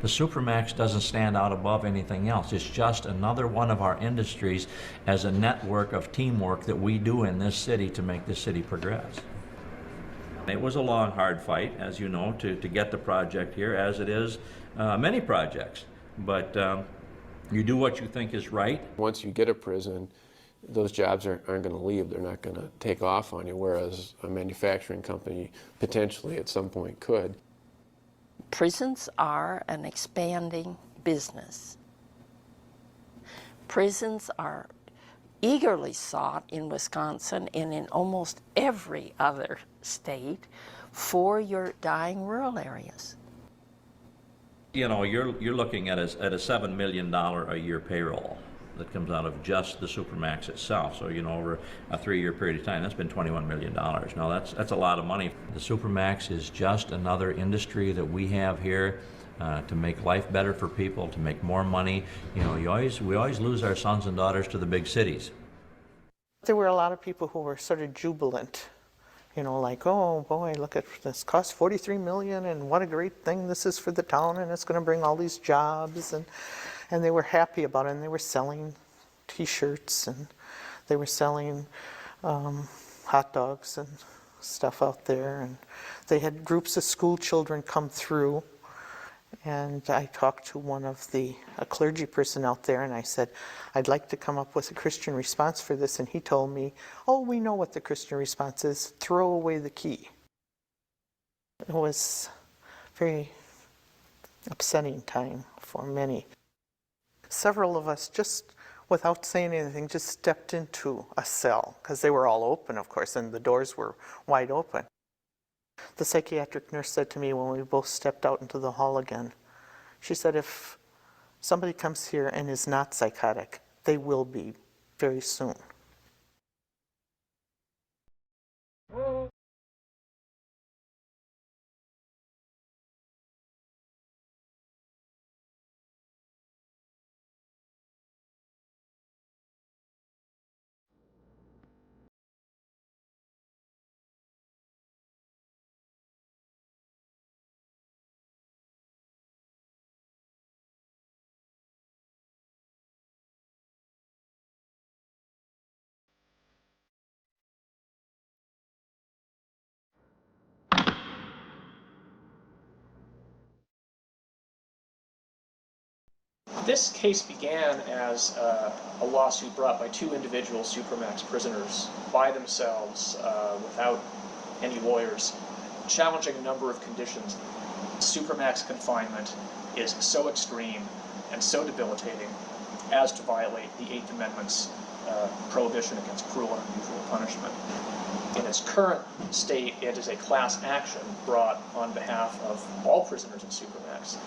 The Supermax doesn't stand out above anything else. It's just another one of our industries as a network of teamwork that we do in this city to make this city progress. It was a long, hard fight, as you know, to get the project here, as it is many projects. But you do what you think is right. Once you get a prison, those jobs aren't going to leave. They're not going to take off on you, whereas a manufacturing company potentially at some point could. Prisons are an expanding business. Prisons are eagerly sought in Wisconsin and in almost every other state for your dying rural areas. You know, you're looking at a $7 million a year payroll. that comes out of just the Supermax itself. So, over a 3-year period of time, that's been $21 million. Now, that's a lot of money. The Supermax is just another industry that we have here to make life better for people, to make more money. We always lose our sons and daughters to the big cities. There were a lot of people who were sort of jubilant, like, oh boy, look at this, cost $43 million, and what a great thing this is for the town, and it's going to bring all these jobs, and they were happy about it, and they were selling T-shirts, and they were selling hot dogs and stuff out there, and they had groups of school children come through. And I talked to a clergy person out there, and I said, I'd like to come up with a Christian response for this. And he told me, oh, we know what the Christian response is. Throw away the key. It was a very upsetting time for many. Several of us, just without saying anything, just stepped into a cell, because they were all open, of course, and the doors were wide open. The psychiatric nurse said to me when we both stepped out into the hall again, she said, if somebody comes here and is not psychotic, they will be very soon. This case began as a lawsuit brought by 2 individual Supermax prisoners by themselves without any lawyers, challenging a number of conditions. Supermax confinement is so extreme and so debilitating as to violate the 8th Amendment's prohibition against cruel and unusual punishment. In its current state, it is a class action brought on behalf of all prisoners in Supermax.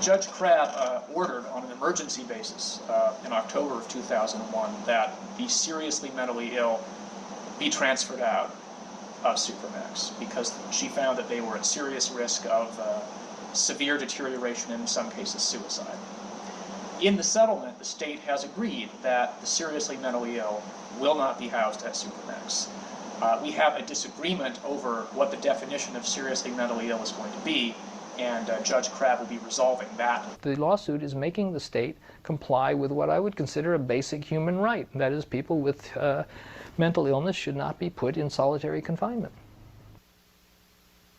Judge Crabb ordered on an emergency basis in October of 2001 that the seriously mentally ill be transferred out of Supermax because she found that they were at serious risk of severe deterioration and in some cases suicide. In the settlement, the state has agreed that the seriously mentally ill will not be housed at Supermax. We have a disagreement over what the definition of seriously mentally ill is going to be, and Judge Crabb will be resolving that. The lawsuit is making the state comply with what I would consider a basic human right. That is, people with mental illness should not be put in solitary confinement.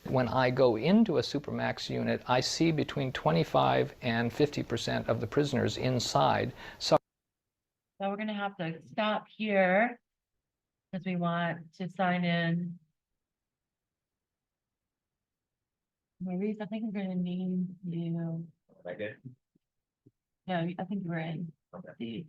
When I go into a Supermax unit, I see between 25 and 50% of the prisoners inside. So we're going to have to stop here because we want to sign in. Maurice, I think I'm going to need you. Right there? No, I think we're in. Okay.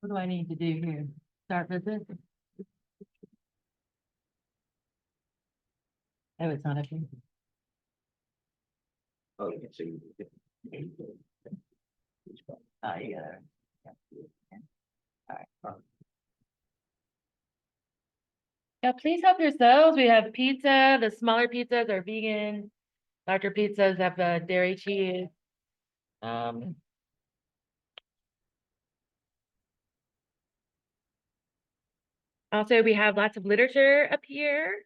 What do I need to do here? Start visit? Oh, it's not up here. Oh, you can see. Yeah. All right. Yeah, please help yourselves. We have pizza. The smaller pizzas are vegan. Larger pizzas have dairy cheese. Also, we have lots of literature up here.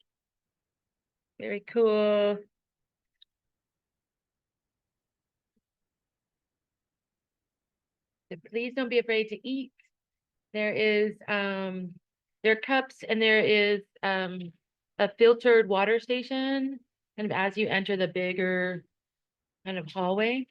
Very cool. So please don't be afraid to eat. There are cups and there is a filtered water station kind of as you enter the bigger kind of hallway.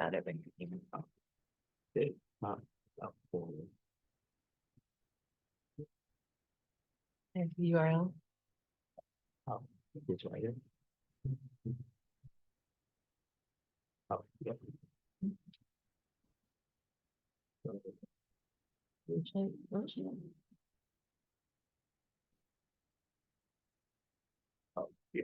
Not everything. There's the URL. Oh, it's right here. Oh, yeah. Oh, yeah.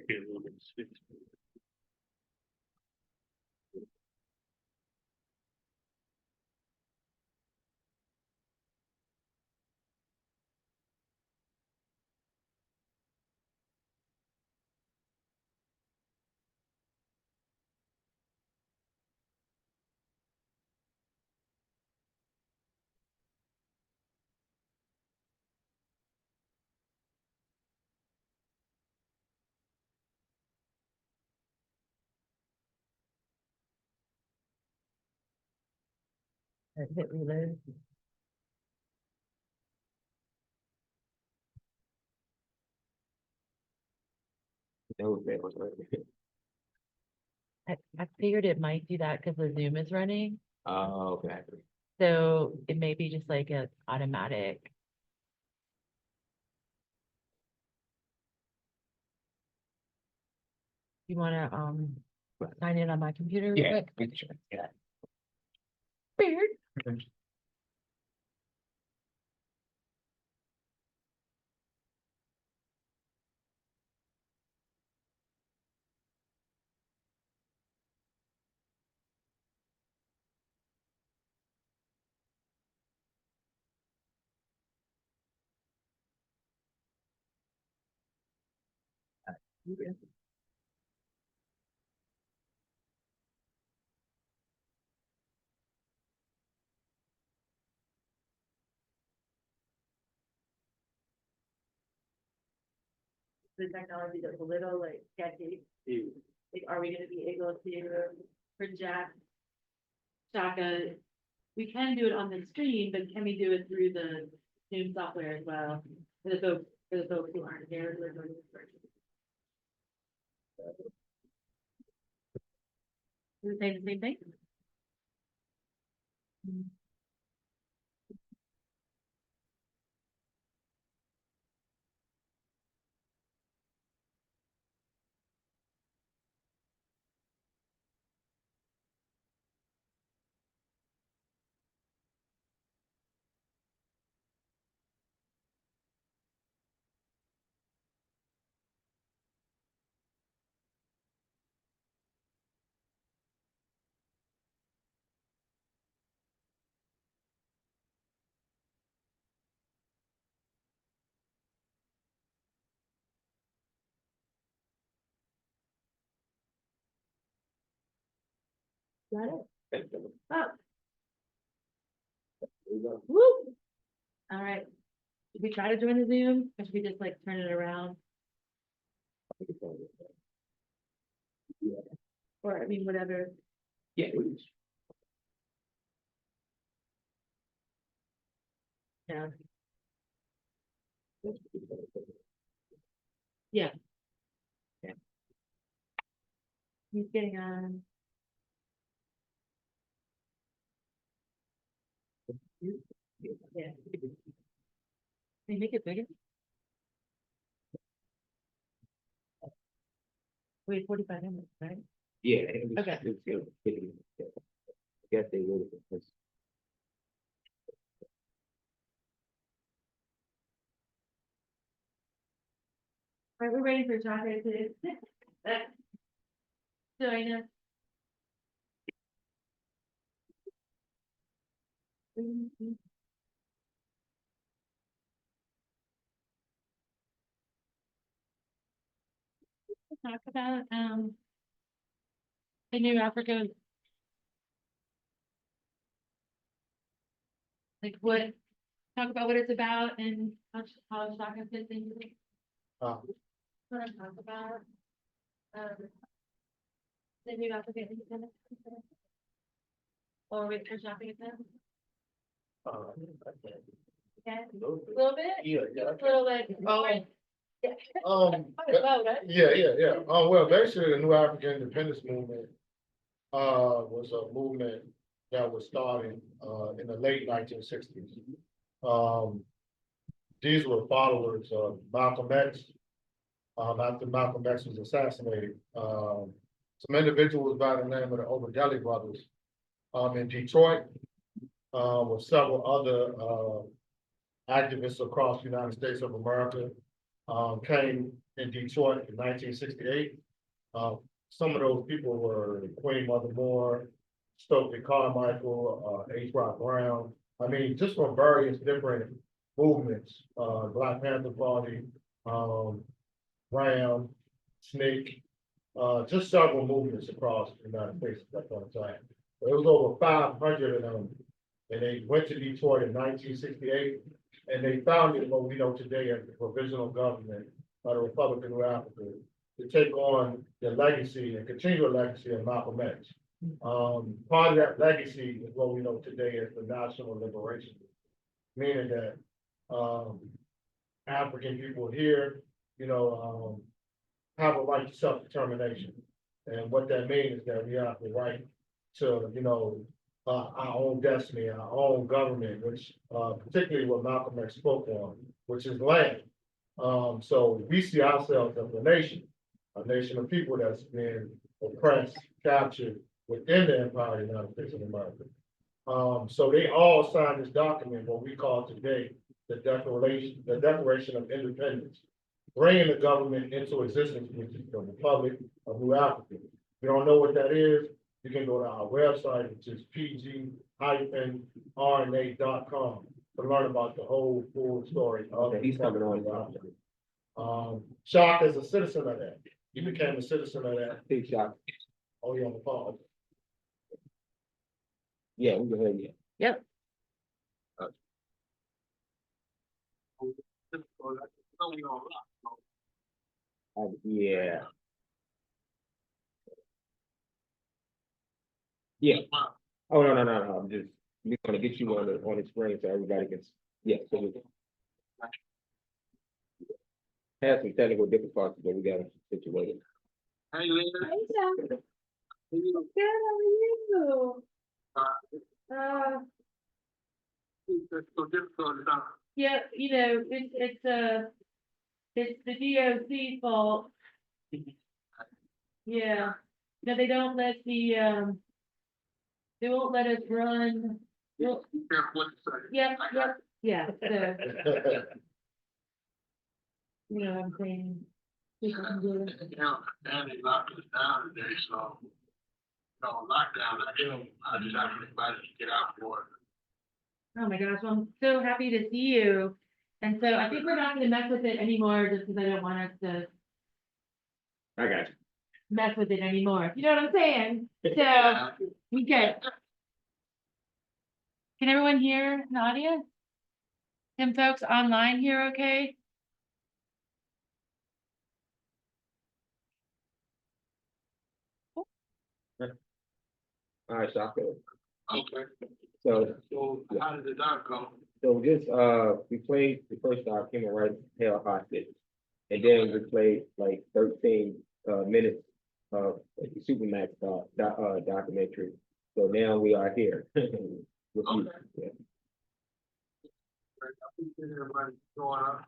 Hit reload. That was right. I figured it might do that because the Zoom is running, Oh, okay. so it may be just like an automatic. You wanna, sign in on my computer real Yeah, quick? sure. Yeah. Weird. The technology that's a little like sketchy. Like, are we gonna be able to project Shaka? We can do it on the screen, but can we do it through the Zoom software as well? For the folks who aren't here, who are doing this version. Does it say the same thing? Got it? Oh. Woo! All right. Should we try to join the Zoom, or should we just like turn it around? Or, I mean, whatever. Yeah. Yeah. Yeah. Yeah. He's getting on. Yeah. Can you make it bigger? Wait, 45 minutes, right? Yeah. Okay. I guess they would have. All right, we're ready for Shaka to join us. Talk about the new Africa, like talk about what it's about and how Shaka fits into it. What I talk about the new Africa independence. Or wait for Shaka to come. Okay, a little bit? Yeah, Just a little like. Yeah. Well, basically, the New African Independence Movement was a movement that was started in the late 1960s. these were followers of Malcolm X. After Malcolm X was assassinated, some individuals by the name of the Overdeli brothers, in Detroit, with several other, activists across the United States of America, came in Detroit in 1968. Some of those people were Queen Mother Moore, Stokely Carmichael, H. Rock Brown. I mean, just from various different movements, Black Panther Party, Ram, Snake, just several movements across the United States at that point in time. There was over 500 of them, and they went to Detroit in 1968, and they founded what we know today as the Provisional Government of the Republic of New Africa to take on the legacy and continue the legacy of Malcolm X. Part of that legacy is what we know today as the National Liberation, meaning that African people here, have a right to self-determination. And what that means is that we have the right to, our own destiny, our own government, which particularly what Malcolm X spoke on, which is land. So we see ourselves as a nation of people that's been oppressed, captured within the Empire of the United States of America. So they all signed this document, what we call today the Declaration of Independence, bringing the government into existence, which is the Republic of New Africa. If you don't know what that is, you can go to our website, which is pg-rna.com, to learn about the whole full story of the Republic of New Africa. Shaka is a citizen of that. He became a citizen of that. Big Shaka. Oh, you on the phone? Yeah, we can hear you. Yep. Yeah. Yeah. Oh, no. I'm just, we're gonna get you on the screen so everybody can, yeah, so we have some technical difficulties, but we got it situated. Hey, Lynn. Hey, John. Good, how are you? Yeah, it's the DOC's fault. Yeah, no, they don't let they won't let us run. Yep, yeah, so. You know what I'm saying? People can do it. And they locked us down today, so lockdown, I just have everybody to get out for it. Oh my gosh, well, I'm so happy to see you. And so I think we're not gonna mess with it anymore just because I don't want us to I got you. mess with it anymore. You know what I'm saying? So we good. Can everyone hear Nadia? Can folks online hear okay? All right, Shaka. Okay. So how did the doc go? So just we played the first doc, Human Rights Held Hostage, and then we played like 13 minutes of the Supermax documentary. So now we are here. With you. Yeah. I appreciate everybody showing up.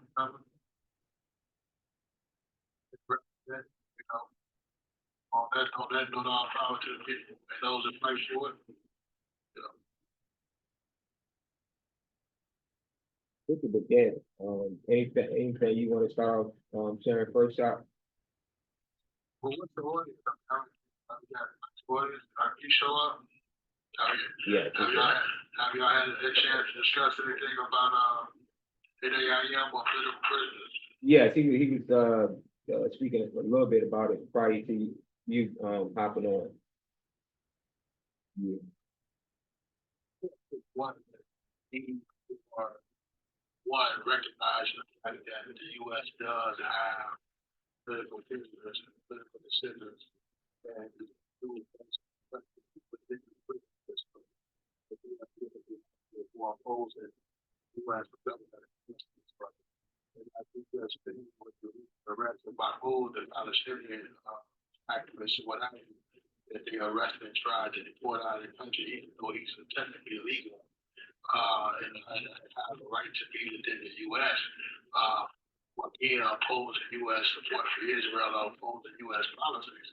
On that note, I'll power to the people and those that fight for it. This is the begin. Anything you want to start sharing first shot? Well, what's the audience? You show up? Yeah. Have y'all had a chance to discuss anything about NAIM or political prisoners? Yes, he was speaking a little bit about it prior to you hopping on. Yeah. One, recognize that the U.S. does have political prisoners and political decisions, and for opposing U.S. government. And I think that's the arrest of Mahmoud, the Palestinian activists, what have you, that they arrested and tried to deport out of the country, even though he's technically illegal. and have the right to be within the U.S. Again, opposing U.S. support for Israel, opposing U.S. policies,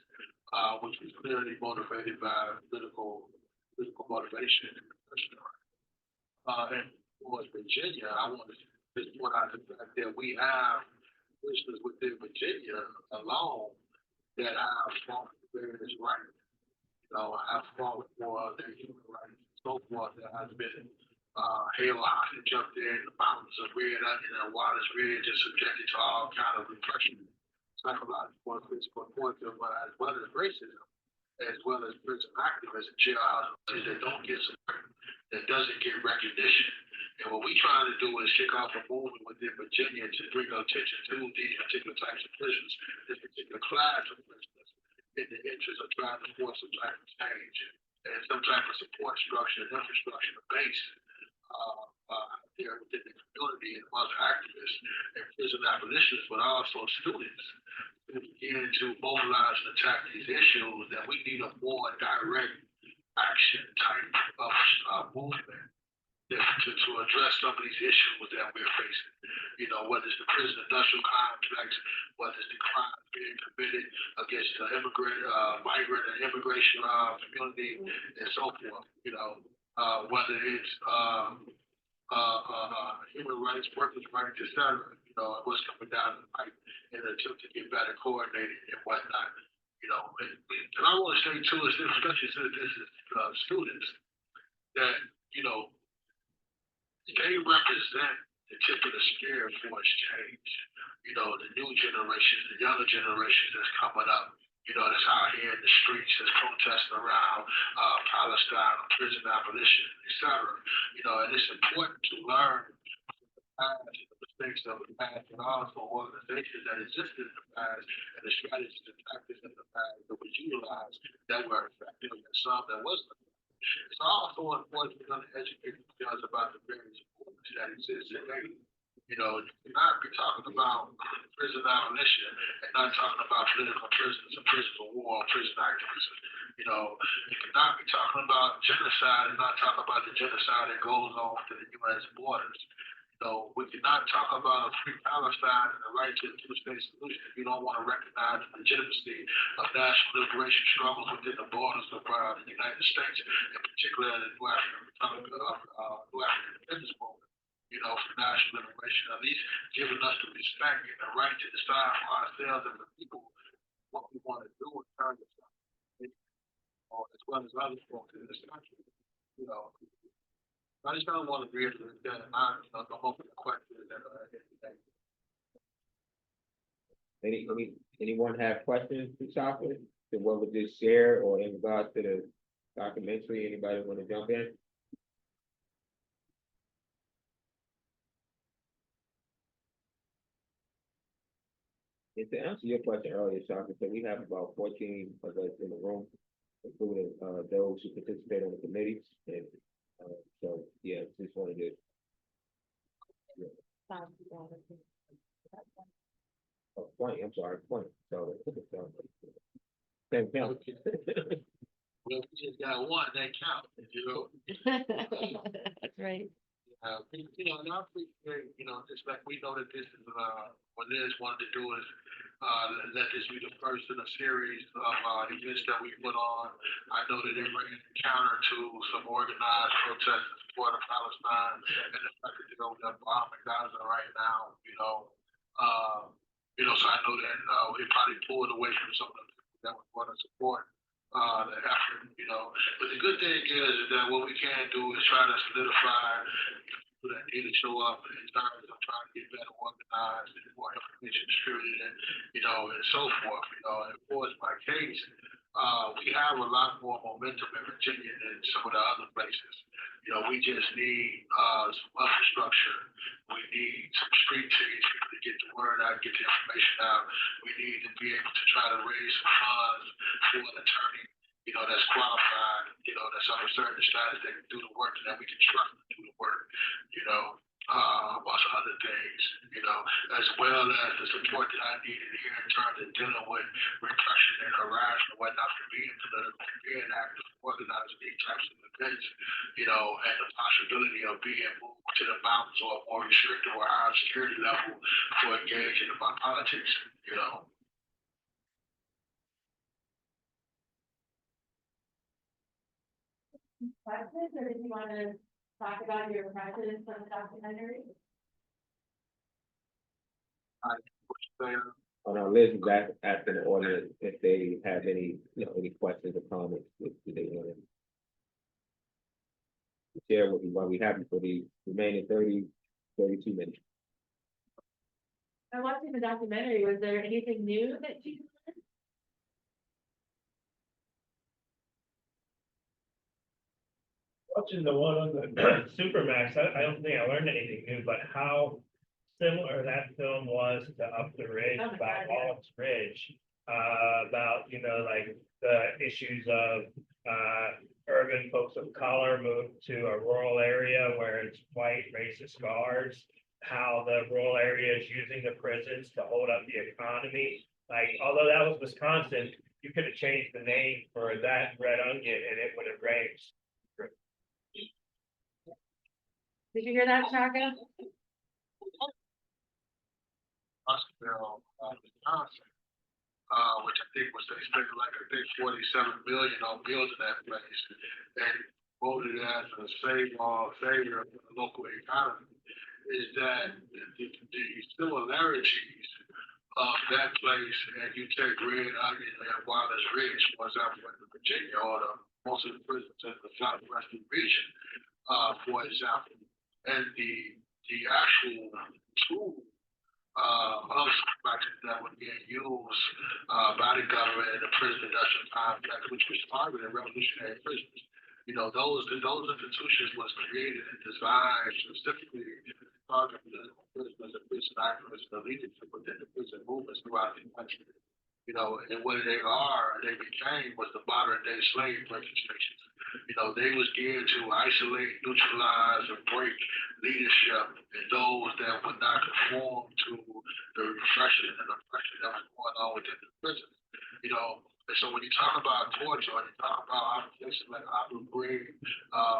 which was clearly motivated by political motivation. And for Virginia, I want to just point out the fact that we have listeners within Virginia alone that have fought for various rights. Have fought for their human rights and so forth. That has been Hale Hostage up there in the mountains of Red Onion and Waters Ridge is subjected to all kind of repression, psychological and physical torture, but as well as racism, as well as prison activists and jail houses that don't get support, that doesn't get recognition. And what we're trying to do is kick off a movement within Virginia to bring attention to these particular types of prisons, this particular class of prisoners, in the interest of trying to force some type of change and some type of support structure and infrastructure base there within the community and amongst activists and prison abolitionists, but also students who begin to mobilize and attack these issues, that we need a more direct action type of movement to address some of these issues that we're facing. Whether it's the prison industrial complex, whether it's the crime being committed against the migrant and immigration community, and so forth. Whether it's human rights, workers' rights, etc. What's coming down the pipe in an attempt to get better coordinated and whatnot. And I want to say too, especially since this is students, that they represent the tip of the spear for change. The new generations, the younger generations that's coming up, that's out here in the streets, that's protesting around Palestine, prison abolition, etc. And it's important to learn the mistakes of the past, and also organizations that existed in the past, and the strategies and tactics in the past that were utilized that were effective, and some that wasn't. It's also important to educate themselves about the various movements that exist today. You cannot be talking about prison abolition and not talking about political prisons and prison of war, prison activism. You cannot be talking about genocide and not talk about the genocide that goes on to the U.S. borders. We cannot talk about a free Palestine and the right to a two-state solution if you don't want to recognize the legitimacy of national liberation struggles within the borders of the United States, in particular the New African Independence movement. For national liberation, at least giving us the respect and the right to decide for ourselves and the people what we want to do in terms of as well as other folks in this country. I just don't want to be able to get in mind, the open questions that are here today. Anyone have questions for Shaka to what we just shared, or in regards to the documentary? Anybody want to jump in? And to answer your question earlier, Shaka, so we have about 14 of us in the room, including those who participate on the committees. And so, yeah, just wanted to. Oh, 20, I'm sorry, 20. So, same count. Well, we just got one, that counts, That's right. And I appreciate, just like we know that this is what Liz wanted to do is let this be the first in a series of events that we put on. I know that it ran counter to some organized protests in support of Palestine and the fact that they're bombing Gaza right now. So I know that it probably pulled away from some of the people that would want to support the effort. But the good thing is that what we can do is try to solidify people that need to show up in terms of trying to get better organized and more information distributed, and so forth. And for my case, we have a lot more momentum in Virginia than some of the other places. We just need some infrastructure. We need some street teams to get the word out, get the information out. We need to be able to try to raise some funds for an attorney, that's qualified, that's of a certain status that can do the work and that we can trust to do the work, amongst other things, as well as the support that I needed here in terms of dealing with repression and harassment, whatnot, for being political, for being active, organizing these types of events, you know, and the possibility of being moved to the mountains or more restricted or higher security level for engaging in my politics, you know. Questions, or did you want to talk about your impressions from the documentary? Liz is asking the audience if they have any, any questions or comments, if they want to share what we, while we have you for the remaining 32 minutes. I watching the documentary, was there anything new that you learned? Watching the one on the Supermax, I don't think I learned anything new, but how similar that film was to Up the Ridge, about Wallace Ridge, about, like the issues of urban folks of color moved to a rural area where it's white racist guards, how the rural area is using the prisons to hold up the economy. Like, although that was Wisconsin, you could have changed the name for that red onion and it would have raised. Did you hear that, Shaka? Hospital, Wisconsin, which I think was they spent like 47 million on building that place, and voted as a savior of the local economy. Is that the similarities of that place, and you take Red Onion and Wallace Ridge, for example, in Virginia, or most of the prisons in the southwestern region, for example, and the actual tool of practice that were being used by the government and the prison industrial complex, which was targeted revolutionary prisons. Those institutions was created and designed specifically to target the prisoners and prison activists and the leadership within the prison movements throughout the country. And what they became was the modern day slave breaking stations. They was geared to isolate, neutralize, and break leadership and those that would not conform to the repression and oppression that was going on within the prisons. And so when you talk about torture, and you talk about opposition like Abu Ghraib,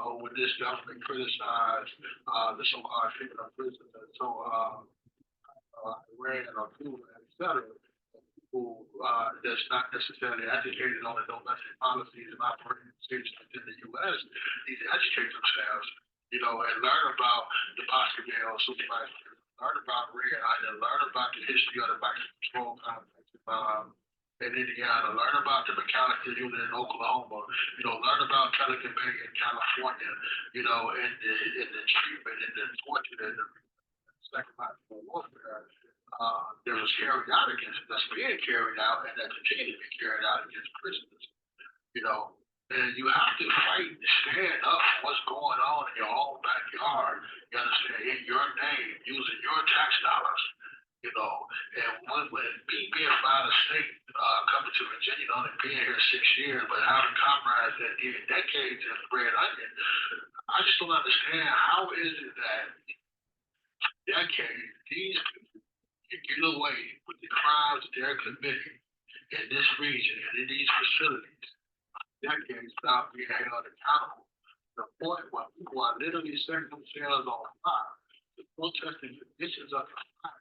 or when this government criticized the so-called freedom of prisons, and so Iran or Cuba, etc., who that's not necessarily educated on the domestic policies and operating procedures within the U.S. need to educate themselves, and learn about the Baskerville supervisor, learn about Red Onion, learn about the history of the Maximum Control Complex in Indiana, learn about the mechanical unit in Oklahoma, learn about Pelican Bay in California, and the treatment and the torture and the psychological warfare that was carried out that's being carried out and that continue to be carried out against prisoners, and you have to fight and stand up for what's going on in your own backyard, you understand, in your name, using your tax dollars, and when being out of state, coming to Virginia, only being here 6 years, but having comrades that did decades in Red Onion, I just don't understand how is it that decades, these people can get away with the crimes they're committing in this region and in these facilities, decades without being held accountable. The point where people are literally setting themselves on fire, the protesting conditions of the fire,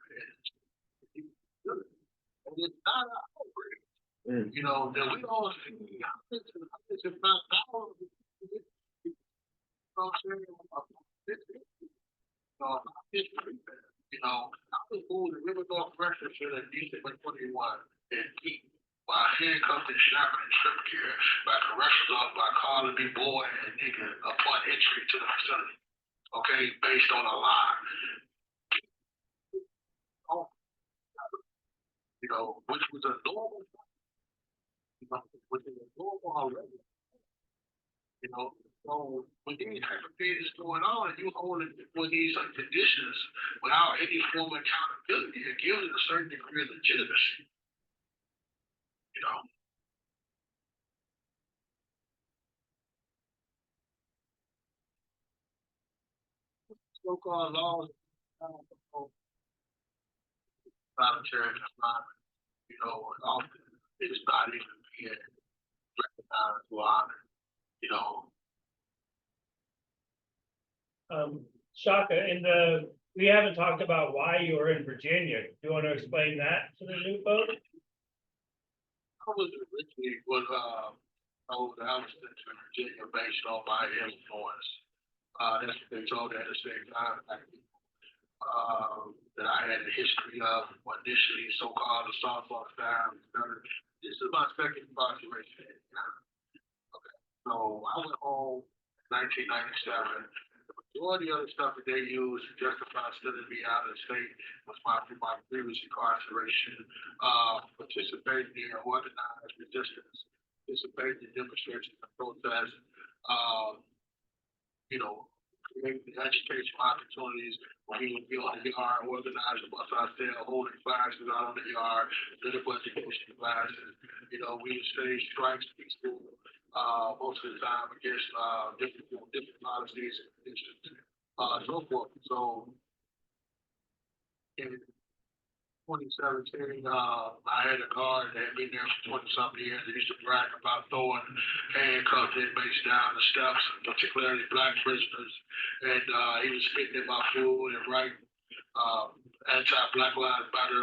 and it's not an outrage. That we all see hundreds if not thousands I was moved to River North Breakfastshire in December 21 and beat while handcuffed and shackled in strip care by corrections officer by calling me boy and nigga upon entry to the facility. Okay, based on a lie. Which was a normal, which is a normal already. So when these type of things is going on, and you hold it for these conditions without any form of accountability, it gives it a certain degree of legitimacy. So-called laws, solitary confinement, often it's not even being recognized or honored. you know, Shaka, we haven't talked about why you were in Virginia. Do you want to explain that to the new folks? I was originally told that I was sent to Virginia based on my influence. That's what they told me at the same time. That I had a history of initially so-called assault on staff. This is my second incarceration. Okay. So I went home in 1997. The majority of the stuff that they used to justify sending me out of the state was my previous incarceration, participating in organized resistance, participating in demonstrations and protests, you know, creating the educational opportunities when we would be on the yard, organizing bus ourselves, holding classes out on the yard, political education classes. You know, we would stage strikes peaceful, most of the time against different policies and conditions, so forth. So in 2017, I had a guard that had been there for 20-something years. They used to brag about throwing handcuffed inmates down the steps, particularly black prisoners. And he was spitting in my food and writing anti-Black Lives Matter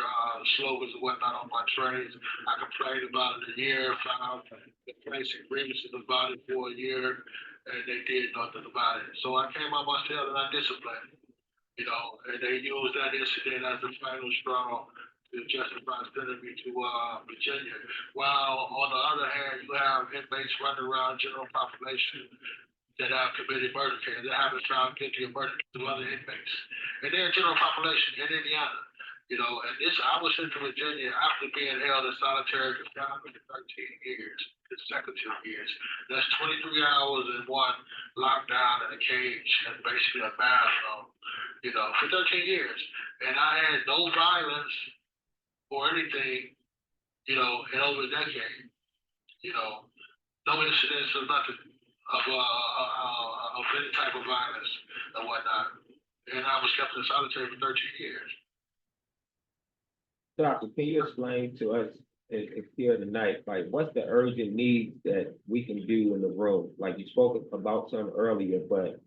slogans and whatnot on my trays. I complained about it a year, filed complaints and grievances about it for a year, and they did nothing about it. So I came out myself and I disciplined. You know, and they used that incident as the final straw to justify sending me to Virginia. While on the other hand, you have inmates running around general population that have committed murder cases, that haven't found guilty of murder to other inmates. And they're general population in Indiana. You know, and I was sent to Virginia after being held in solitary confinement for 13 years, consecutive years. That's 23 hours in one lockdown in a cage and basically a bathroom, you know, for 13 years. And I had no violence or anything, you know, in over a decade. You know, no incidents of nothing of any type of violence and whatnot. And I was kept in solitary for 13 years. Doctor, can you explain to us here tonight, like what's the urgent needs that we can do in the room? Like you spoke about some earlier, but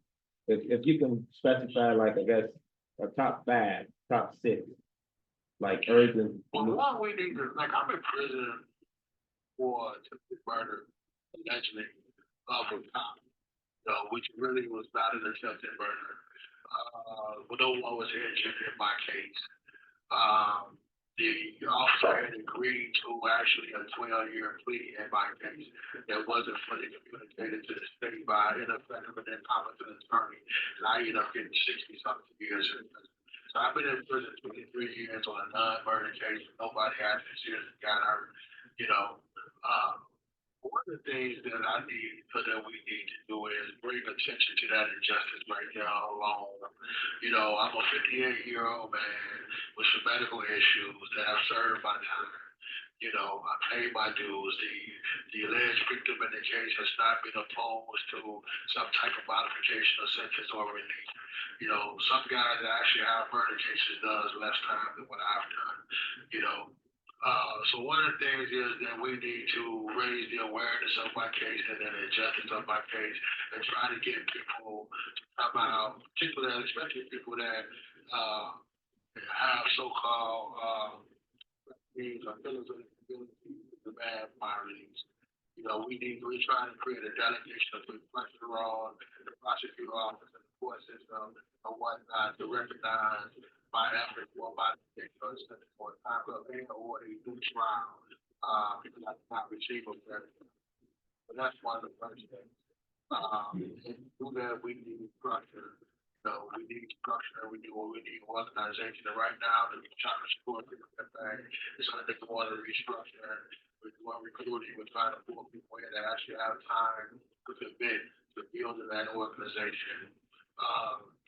if you can specify, like, I guess, a top 5, top 6, like urgent. Well, one we need to, like, I'm in prison for attempted murder, allegedly, of a cop, you know, which really was not an attempted murder. But no one was injured in my case. The officer had agreed to actually a 12-year plea in my case that wasn't fully communicated to the state by an ineffective and incompetent attorney. And I ended up getting 60-something years in prison. So I've been in prison 23 years on a non-murder case. Nobody actually seriously got hurt. You know, one of the things that we need to do is bring attention to that injustice right now alone. You know, I'm a 58-year-old man with some medical issues that have served my time. You know, I paid my dues. The alleged victim in the case has not been opposed to some type of modification of sentence or release. You know, some guys that actually have murder cases does less time than what I've done. You know, so one of the things is that we need to raise the awareness of my case and then the justice of my case and try to get people to come out, particularly, especially people that have so-called needs or feelings of disability to demand my release. You know, we're trying to create a delegation to put pressure on the prosecutor office and the court system and whatnot to recognize my effort for my particular for time of or a new trial. Because I did not receive a fair trial. But that's one of the first things. And to do that, we need structure. So we need structure, we need organization. And right now, the Shaka Shakur is going to take one of the restructure. We're doing recruiting, we're trying to pull people in that actually have time to commit to building that organization.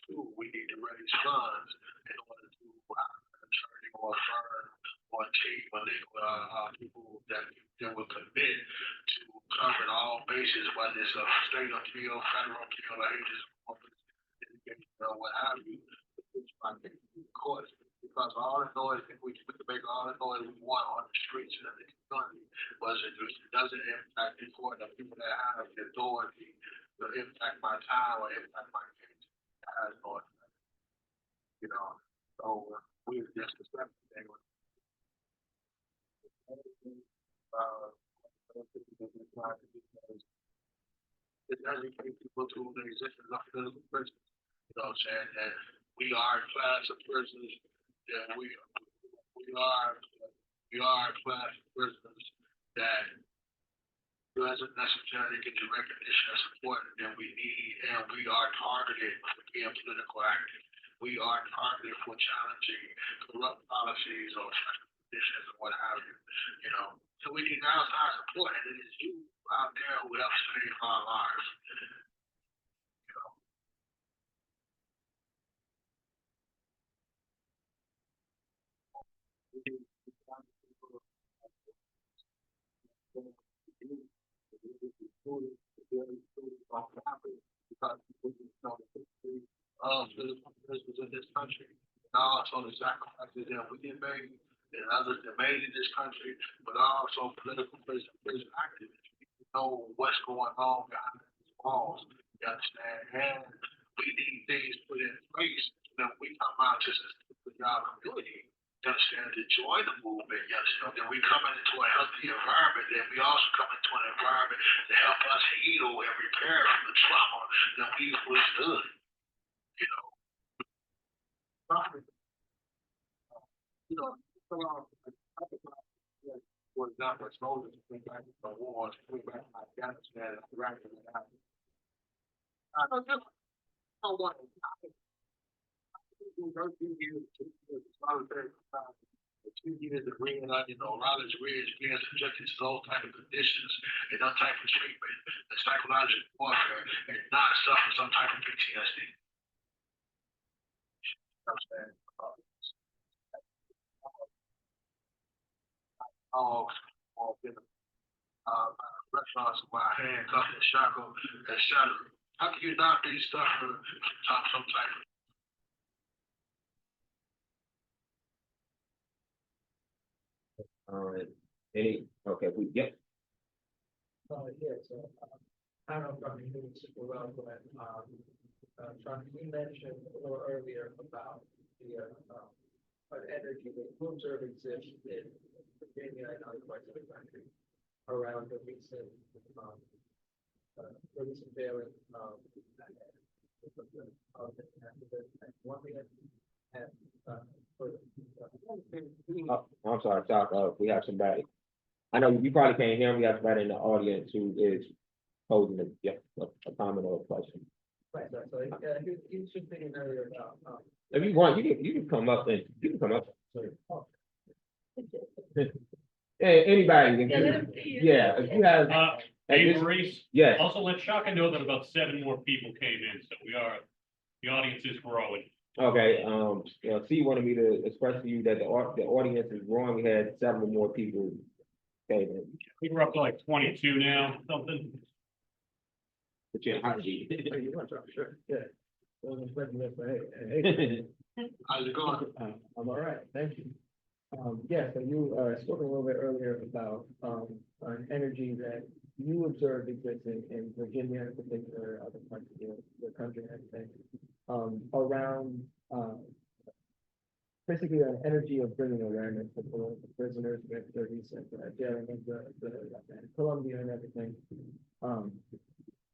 Two, we need to raise funds in order to have an attorney or a firm or a team of people that will commit to covering all bases, whether it's a state appeal, federal appeal, or agency, or what have you, of course, because all the noise, we can make all the noise we want on the streets and in the community, but it doesn't impact the court, the people that have the authority impact my time or impact my kids. Or, you know, so we just accept the thing. It doesn't take people to the existence of physical prisons. You know what I'm saying? And we are a class of prisoners. Yeah, we are a class of prisoners that doesn't necessarily get the recognition and support that we need, and we are targeted for being political active. We are targeted for challenging corrupt policies or conditions or what have you. You know, so we need outside support, and it is you out there who helps save our lives. Physical prisoners in this country, and also the sacrifices that we have made and others that made in this country, but also political prison activists. You know what's going on behind these walls. You understand? And we need things put in place that we come out to our community. You understand? To join the movement. You understand? Then we come into a healthy environment. Then we also come into an environment to help us heal and repair from the trauma that we've withstood. You know, for example, soldiers came back from wars, came back from Afghanistan, Iraq, and Iraq. I don't want to. 13 years, 2 years, solitary confinement, 2 years of ringing on, Rollins Ridge, being subjected to those type of conditions and that type of treatment, and psychological warfare, and not suffer some type of PTSD. Restaurants where handcuffed and shackled and shuttered. How can you not be suffering from some type of Yep. Yeah, so, I don't know if I'm doing super well, but, Chuck, you mentioned a little earlier about the, energy that will serve exists in Virginia and other parts of the country around the recent, failing, one thing that, I'm sorry, Doc, we have somebody. I know you probably can't hear him. We have somebody in the audience who is posing a comment or a question. Right, so, he was just thinking earlier about, If you want, you can come up and you can come up. Anybody can hear. Yeah, if you have. Hey, Maurice. Yes. Also let Shaka know that about 7 more people came in, so the audience is growing. Okay, C wanted me to express to you that the audience is growing. We had several more people came in. I think we're up to like 22 now, something. But yeah, sure, yeah. How's it going? I'm all right, thank you. Yeah, so you spoke a little bit earlier about an energy that you observed existing in Virginia in particular, other parts of the country and everything, around basically an energy of bringing awareness to political prisoners with the recent jailing of the Colombia and everything.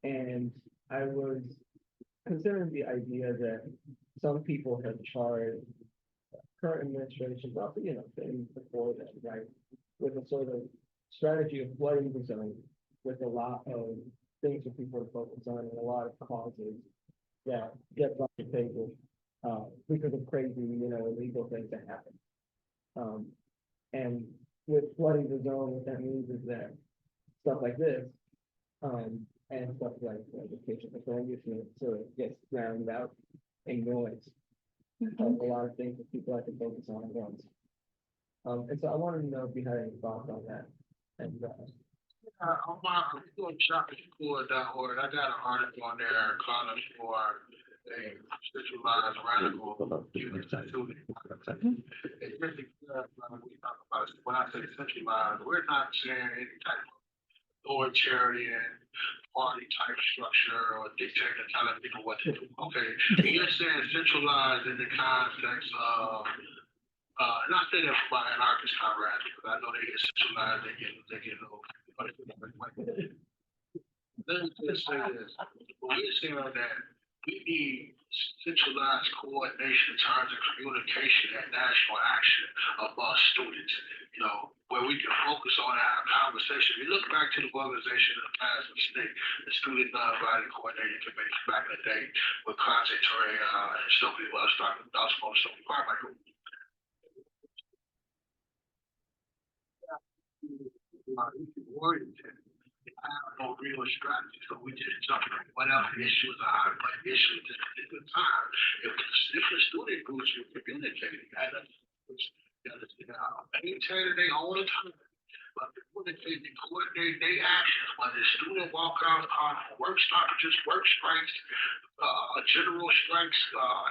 And I was considering the idea that some people have charged current administrations, also, things before that, right, with a sort of strategy of flooding the zone with a lot of things for people to focus on and a lot of causes that get off the table because of crazy, illegal things that happen. And with flooding the zone, what that means is that stuff like this, and stuff like education, sort of gets drowned out in noise. A lot of things that people have to focus on at once. And so I wanted to know if you had any thoughts on that. And on my ShakaShakur.org, I got an article on there calling for a centralized radical unit activity. It's really good when we talk about it. When I say centralized, we're not sharing any type of authoritarian party type structure or dictator telling people what to do. Okay, and you're saying centralized in the context of, and I say that for my anarchist comrades because I know they get centralized, they get a little. Let me just say this: we're saying that we need centralized coordination in terms of communication and national action among students. You know, where we can focus on and have conversation. We look back to the organization in the past of SNCC, the Student Nonviolent Coordinating Committee back in the day with Conte Torre and so many others, Dr. Dawson, so many Carmichael. Oriented. I have no real strategy, so we just jump in whatever issue is a hot button issue at this particular time. If different student groups were communicating, maintain their own time. But communicate and coordinate their actions, whether it's student walkouts, work stoppages, work strikes, general strikes,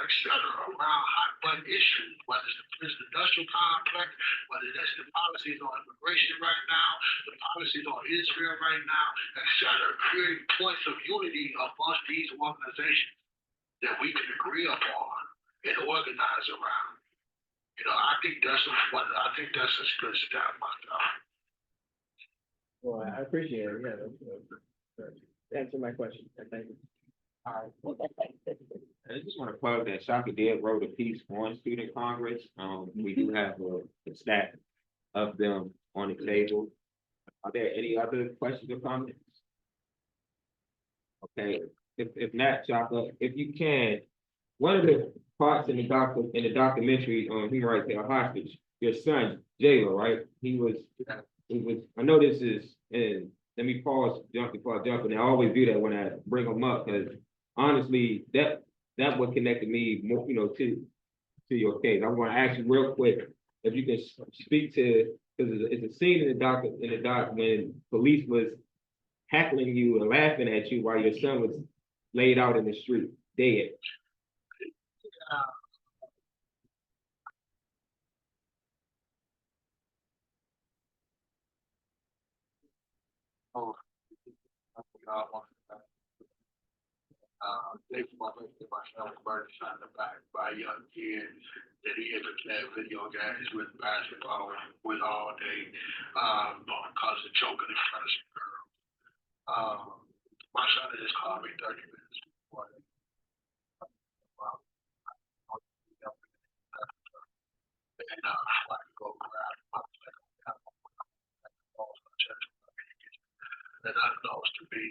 etc., around hot button issues, whether it's the prison industrial complex, whether that's the policies on immigration right now, the policies on Israel right now, etc., creating points of unity amongst these organizations that we can agree upon and organize around. You know, I think that's a good step, myself. Well, I appreciate it. Yeah, that's answer my question. Thank you. I just want to plug that Shaka did wrote a piece on Student Congress. We do have a stack of them on the table. Are there any other questions or comments? Okay, if not, Shaka, if you can, one of the parts in the documentary on Human Rights Held Hostage, your son, Jayla, right? He was, I know this is, and let me pause, jump, and I always do that when I bring them up, because honestly, that what connected me more, you know, to your case. I'm going to ask you real quick if you can speak to, because it's a scene in the doc when police was heckling you and laughing at you while your son was laid out in the street, dead. They from my son murdered shot in the back by a young kid that he had been playing video games with basketball with all day, because of choking in front of some girl. My son just called me 30 minutes before. And I could go grab my and I know to be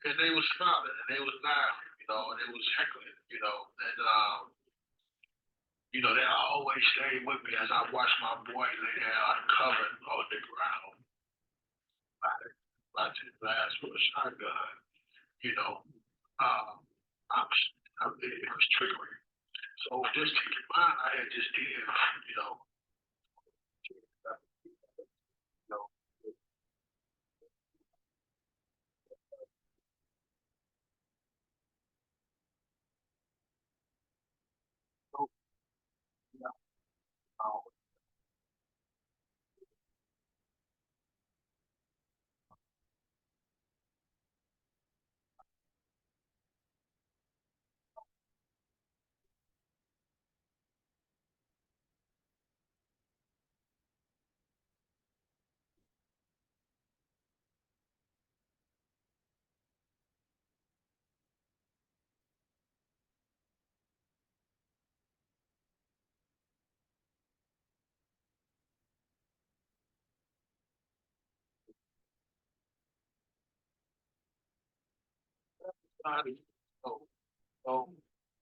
and they was smiling and they was laughing, you know, and it was heckling, you know, and you know, they always stayed with me as I watched my boy lay there uncovered on the ground. By his glass with a shotgun, you know, it was triggering. So just keep in mind, I had just did, you know,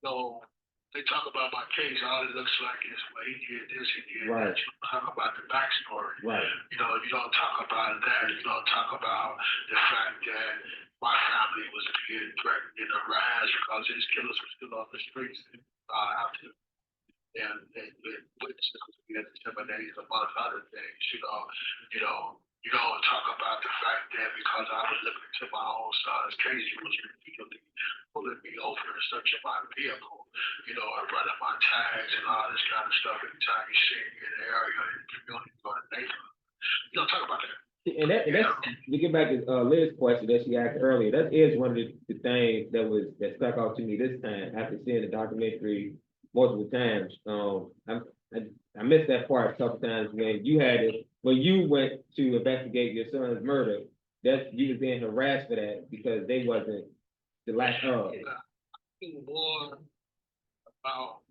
so they talk about my case, all it looks like is, well, he did this, he did that. You talk about the backstory. Right. You know, you don't talk about that. You don't talk about the fact that my family was being threatened and harassed because his killers were still on the streets after and witnesses being intimidated among other things, you don't talk about the fact that because I was looking to my own son's case, he was repeatedly pulling me over and searching my vehicle, and running my tags and all this kind of stuff anytime he see me in the area, in the community, or the neighborhood. You don't talk about that. And that's to get back to Liz's question that she asked earlier. That is one of the things that stuck out to me this time after seeing the documentary multiple times. I missed that part a couple times when you went to investigate your son's murder. That you was being harassed for that because they wasn't the lack of. More about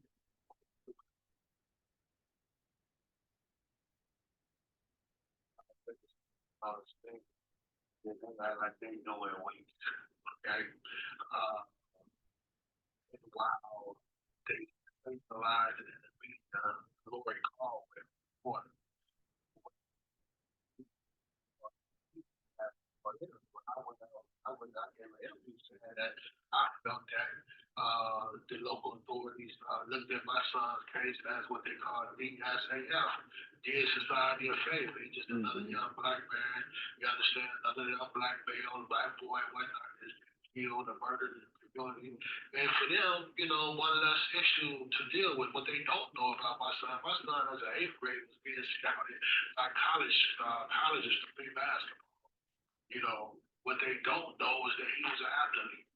I think nowhere wait. Okay. Wow. They centralized it in the Lord call with one. I would not give an interview saying that I felt that the local authorities looked at my son's case as what they call DSAF, did society a favor. He's just another young black man. You understand, another young black male, black boy, whatnot, is killed or murdered in the community. And for them, one less issue to deal with. What they don't know about my son as an 8th grader was being scouted by colleges to play basketball. What they don't know is that he was an athlete,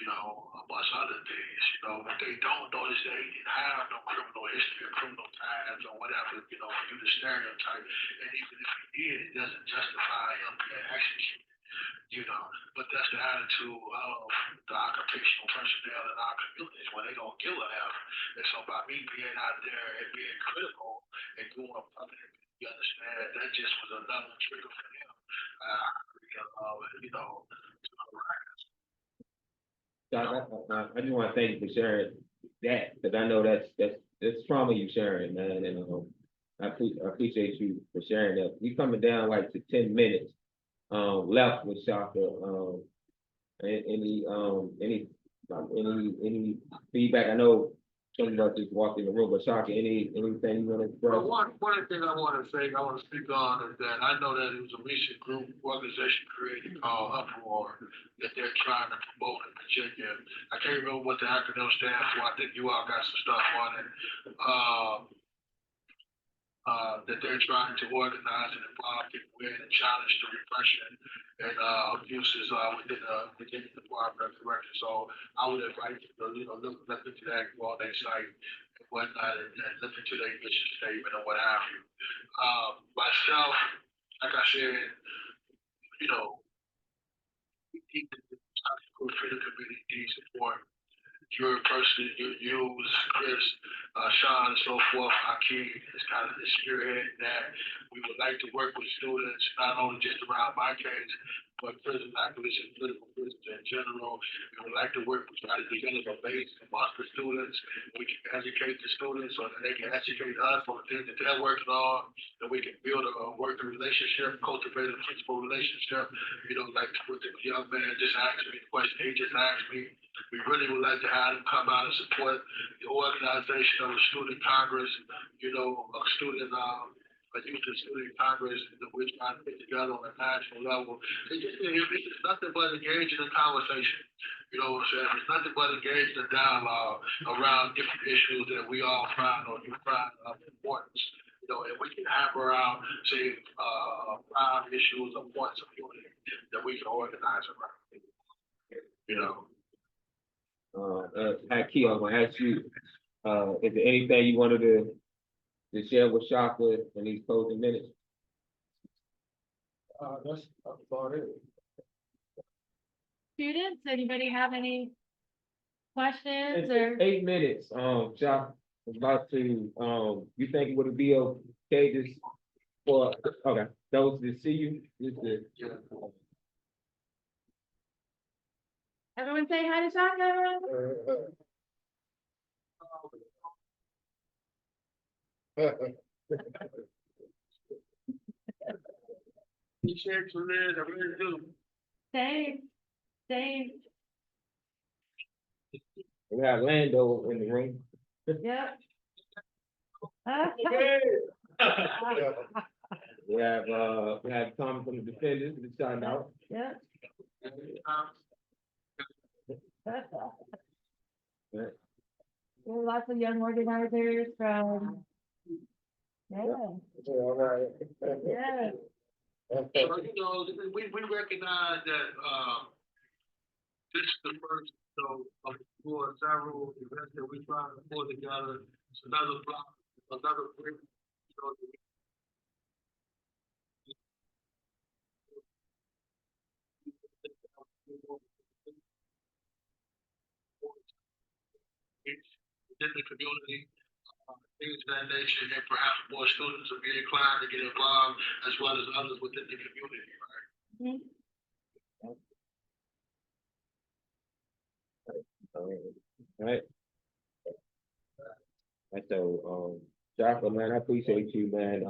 amongst other things. What they don't know is that he didn't have no criminal history or criminal ties or whatever, for you to stereotype. And even if he did, it doesn't justify him being executed. But that's the attitude of the occupational personnel in our communities when they don't give a F. And so by me being out there and being critical and doing public, you understand, that just was another trigger for them. I just want to thank you for sharing that because I know that's trauma you sharing, man, and I appreciate you for sharing that. We coming down like to 10 minutes left with Shaka. Any feedback? I know some of us just walked in the room, but Shaka, anything you want to express? Well, one thing I want to speak on is that I know that it was a recent group organization created called Uproar that they're trying to promote in Virginia. I can't remember what the acronym stands for. I think you all got some stuff on it. That they're trying to organize and involve people in and challenge the repression and abuses within the Virginia Department of Corrections. So I would invite you to look into that, go on their site and whatnot, and look into their mission statement and what have you. Myself, like I said, we need the freedom committee needs support. Your person, you, Chris, Sean, and so forth, Hakeem, is kind of the spearhead that we would like to work with students, not only just around my case, but prison activists and political prisons in general. We would like to work with, try to develop a base amongst the students. We can educate the students so that they can educate us on the things that they're working on, that we can build a working relationship, cultivate a principal relationship. Like what the young man just asked me, the question he just asked me. We really would like to have them come out and support the organization of a student congress, a youth and student congress that we're trying to put together on a national level. It's nothing but engaging in conversation. It's nothing but engaging in dialogue around different issues that we all find or you find of importance. And we can hammer out, say, 5 issues or points of unity that we can organize around. Hakeem, I'm gonna ask you, is there anything you wanted to share with Shaka in these closing minutes? That's about it. Students, anybody have any questions It's or? 8 minutes, Shaka, was about to, you think would it be okay just for, okay, those that see you, just to, Everyone say hi to Shaka. Appreciate you, Liz. I really do. Same. we have Lando in the room. Yep. We have Tom from the defendants to sign out. Yeah. Right. There are lots of young organizers from, yeah, All right. yeah. So, you know, we recognize that, this is the first, of several events that we try to pull together. It's another block, another brick, you know, within the community, things of that nature, and perhaps more students will be inclined to get involved as well as others within the community, right? Right. And so, Shaka, man, I appreciate you, man,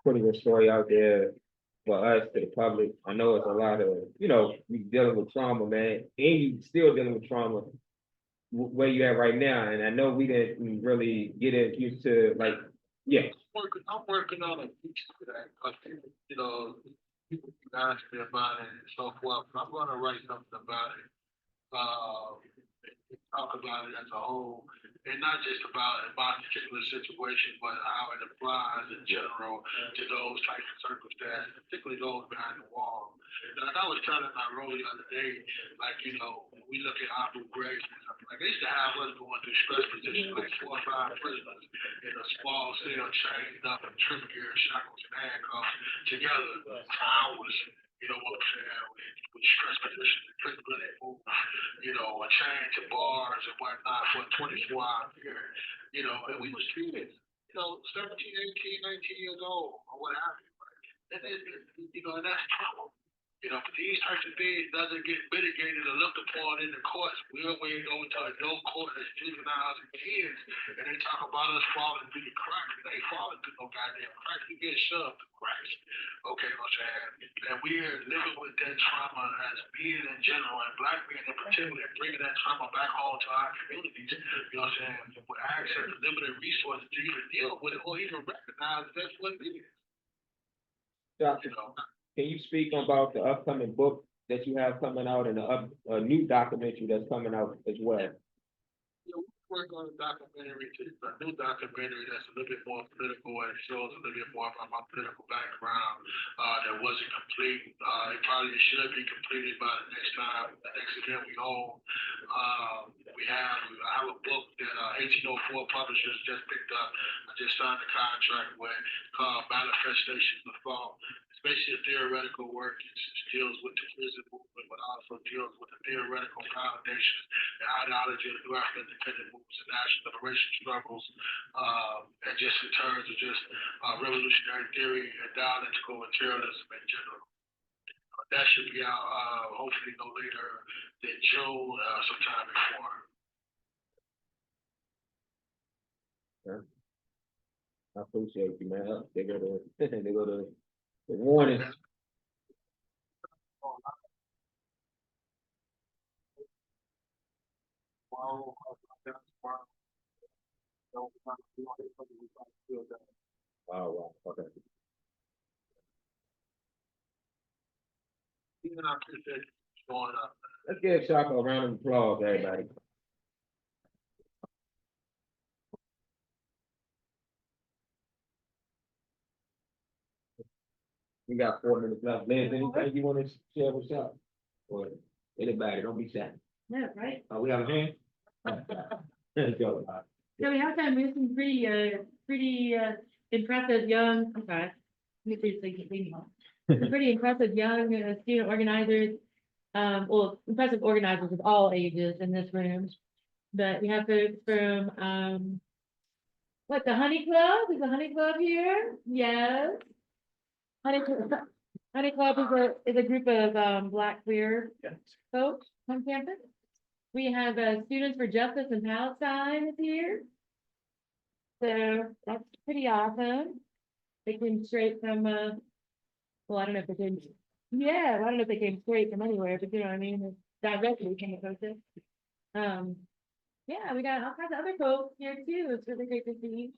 putting your story out there for us, to the public. I know it's a lot of, you dealing with trauma, man, and you still dealing with trauma where you at right now. And I know we didn't really get used to, like, yeah. I'm working on a piece of that, you know, people ask me about it and so forth. I'm gonna write something about it. Talk about it as a whole, and not just about my particular situation, but how it applies in general to those types of circumstances, particularly those behind the wall. And I was telling my role the other day, like, when we look at Abu Ghraib and stuff, like they used to have us going through stress positions, like 4 or 5 prisoners in a small cell, chained up in trim gear, shackles and handcuffs together for hours. You know what I'm saying? With stress positions, and couldn't really move, a chain to bars and whatnot for a 24-hour period. And we was treated, 17, 18, 19 years old or what have you. Right? And that's trouble. But these types of things doesn't get mitigated or looked upon in the courts. We always go into adult court as juveniles and kids, and they talk about us falling through the cracks. They ain't falling through no goddamn cracks. We get shoved through cracks. Okay, what I'm saying? And we're living with that trauma as men in general, and black men in particular, and bringing that trauma back home to our communities. You know what I'm saying? With access to limited resources to even deal with it or even recognize that's what it is. Can you speak about the upcoming book that you have coming out and a new documentary that's coming out as well? We're going to documentary, a new documentary that's a little bit more political and shows a little bit more about my political background that wasn't complete. It probably should be completed by the next event we hold. I have a book that 1804 Publishers just picked up. I just signed a contract with called Manifestations of Thought. It's basically a theoretical work. It deals with the prison movement, but also deals with the theoretical foundation and ideology of the New African independent movements and national liberation struggles, and just in terms of just revolutionary theory and dialectical materialism in general. That should be out hopefully no later than June, sometime before. Yeah. I appreciate you, man. They go to the warning. Oh, wow. Okay. Even I appreciate you showing up. Let's give Shaka a round of applause, everybody. We got 4 minutes left. Liz, anything you want to share with Shaka? Or anybody, don't be shy. Yeah, right. We have a hand? Let's go. So we have time with some pretty impressive young, okay, let me see, some pretty impressive young student organizers. Well, impressive organizers of all ages in this room. But we have folks from, the Honey Club? Is the Honey Club here? Yes. Honey Club is a group of Black queer folks on campus. We have Students for Justice in Palestine is here. So that's pretty awesome. They came straight from, well, I don't know if they came, I don't know if they came straight from anywhere, but you know what I mean? Directly from the coast. Yeah, we got all kinds of other folks here too. It's really great to see.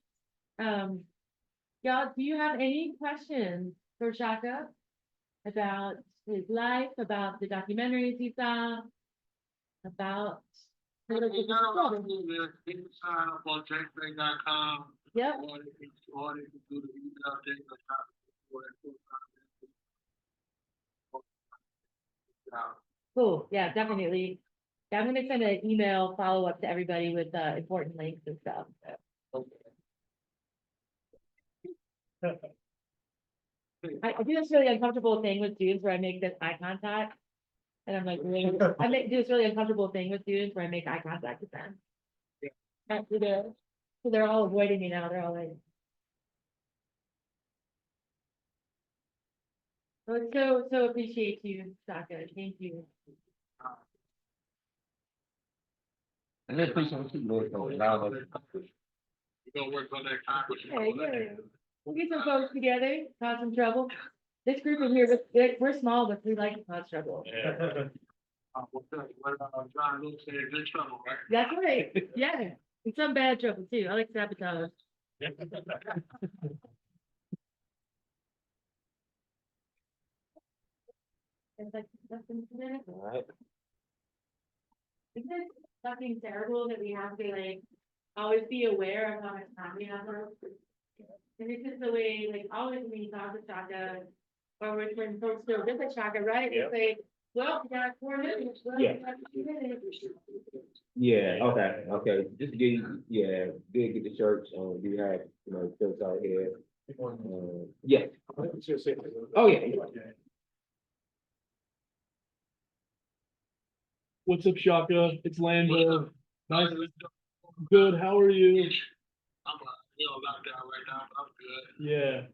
Y'all, do you have any questions for Shaka about his life, about the documentaries he saw, about? Sign up on JPay.com. Yep. Or they can do the email thing. Cool, yeah, definitely. Yeah, I'm gonna send an email follow-up to everybody with important links and stuff. I do this really uncomfortable thing with students where I make this eye contact. And I'm like, really, do this really uncomfortable thing with students where I make eye contact with them. So they're all avoiding me now, they're all like. So appreciate you, Shaka, thank you. And then please don't keep moving on. We're gonna work on that Congress. Yeah. We'll get some folks together, cause some trouble. This group in here, we're small, but we like to cause trouble. John Luke said good trouble, right? That's right, yeah, and some bad trouble too, I like sabotage. It's like, Alright. isn't it fucking terrible that we have to like always be aware of how much time we have left? And it's just the way, like, always when you talk to Shaka, or when folks still visit Shaka, right? They say, well, we got 4 minutes. Well, we Yeah. got 2 minutes. Yeah, okay, just get, get the shirts, you have, shirts out here. Yeah. Oh, yeah. What's up, Shaka? It's Lando. Nice. Good. How are you? I'm locked down right now, but I'm good. Yeah.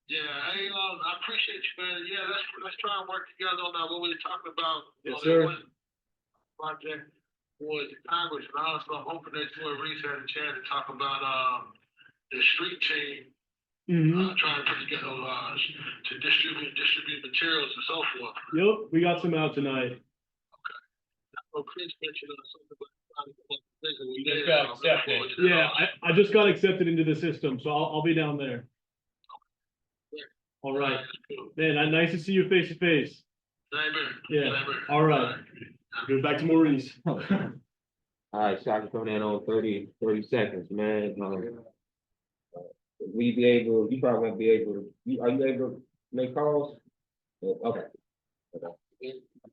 Yeah, hey, I appreciate you, man. Yeah, let's try and work together on that. What we were talking about. Yes, sir. Project was Congress, and also I'm hoping that you and Reese had a chance to talk about the street team. Trying to put together to distribute materials and so forth. Yep. We got some out tonight. Oh, Chris mentioned something about trying to come up with things that we You just did. got accepted. Yeah, I just got accepted into the system, so I'll be down there. All right. Man, nice to see you face to face. Yeah. All right. Go back to Maurice. All right, Shaka, come in on 30 seconds, man. You probably won't be able to, are you able to make calls? Okay.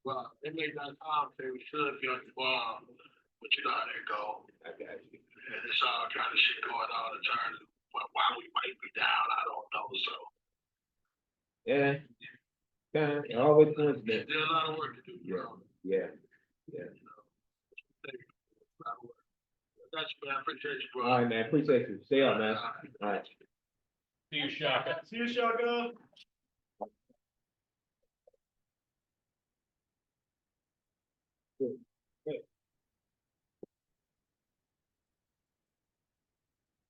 Well, they made that time say we should be on the ball, but you know how that go. I got you. And it's all kind of shit going on in terms of why we might be down. I don't know. So Yeah. Always coincidence. still a lot of work to do, bro. Yeah. Got you, man. I appreciate you, bro. All right, man. Appreciate you. Stay up, man. All right. See you, Shaka. See you, Shaka.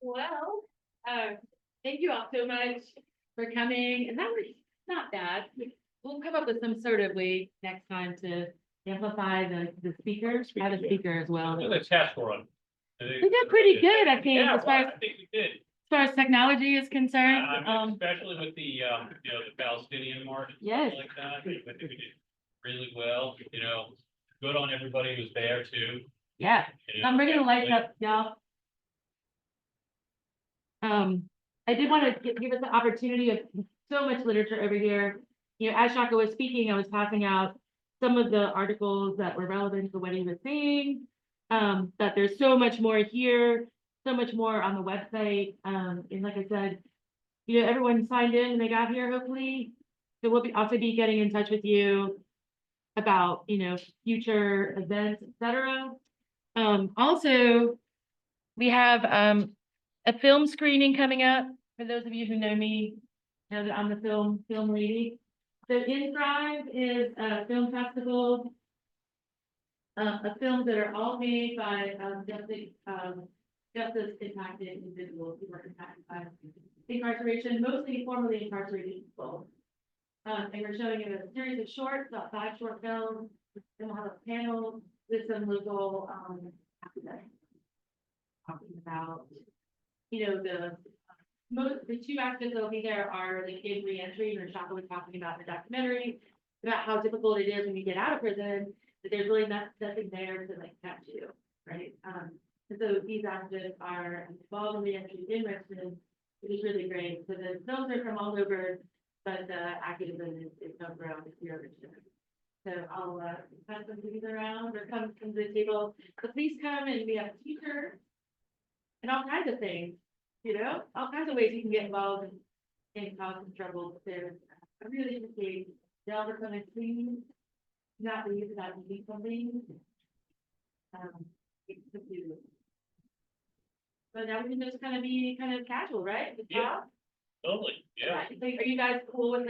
Well, thank you all so much for coming, and that was not bad. We'll come up with some sort of way next time to amplify the speakers. We have a speaker as well. The test run. We did pretty good, I think, Yeah, as far I think we did. as technology is concerned. Especially with the Palestinian march. and Yes. stuff Like that, I think we did really well, good on everybody who's there too. Yeah, I'm bringing the lights up, y'all. I did want to give us the opportunity of so much literature over here. As Shaka was speaking, I was passing out some of the articles that were relevant to what he was saying. That there's so much more here, so much more on the website. And like I said, everyone signed in when they got here, hopefully. So we'll also be getting in touch with you about, future events, etc. Also, we have a film screening coming up. For those of you who know me, know that I'm the film lady. So InDrive is a film festival of films that are all made by justice impacted individuals who were impacted by incarceration, mostly formerly incarcerated people. And we're showing a series of shorts, about 5 short films. Then we'll have a panel with some local academics talking about you know, the two aspects that'll be there are the kid reentry, or Shaka was talking about in the documentary, about how difficult it is when you get out of prison, that there's really nothing there to like catch you, right? And so these aspects are involved in reentry in Richmond, which is really great. So the films are from all over, but the activism is from around here in Richmond. So I'll pass some things around or come to the table. So please come, and we have teachers and all kinds of things, you know, all kinds of ways you can get involved in causing trouble. So I really appreciate y'all for coming, please not leave without doing something. But now we can just kind of be kind of casual, right? Yeah. Totally, yeah. Right. So are you guys cool with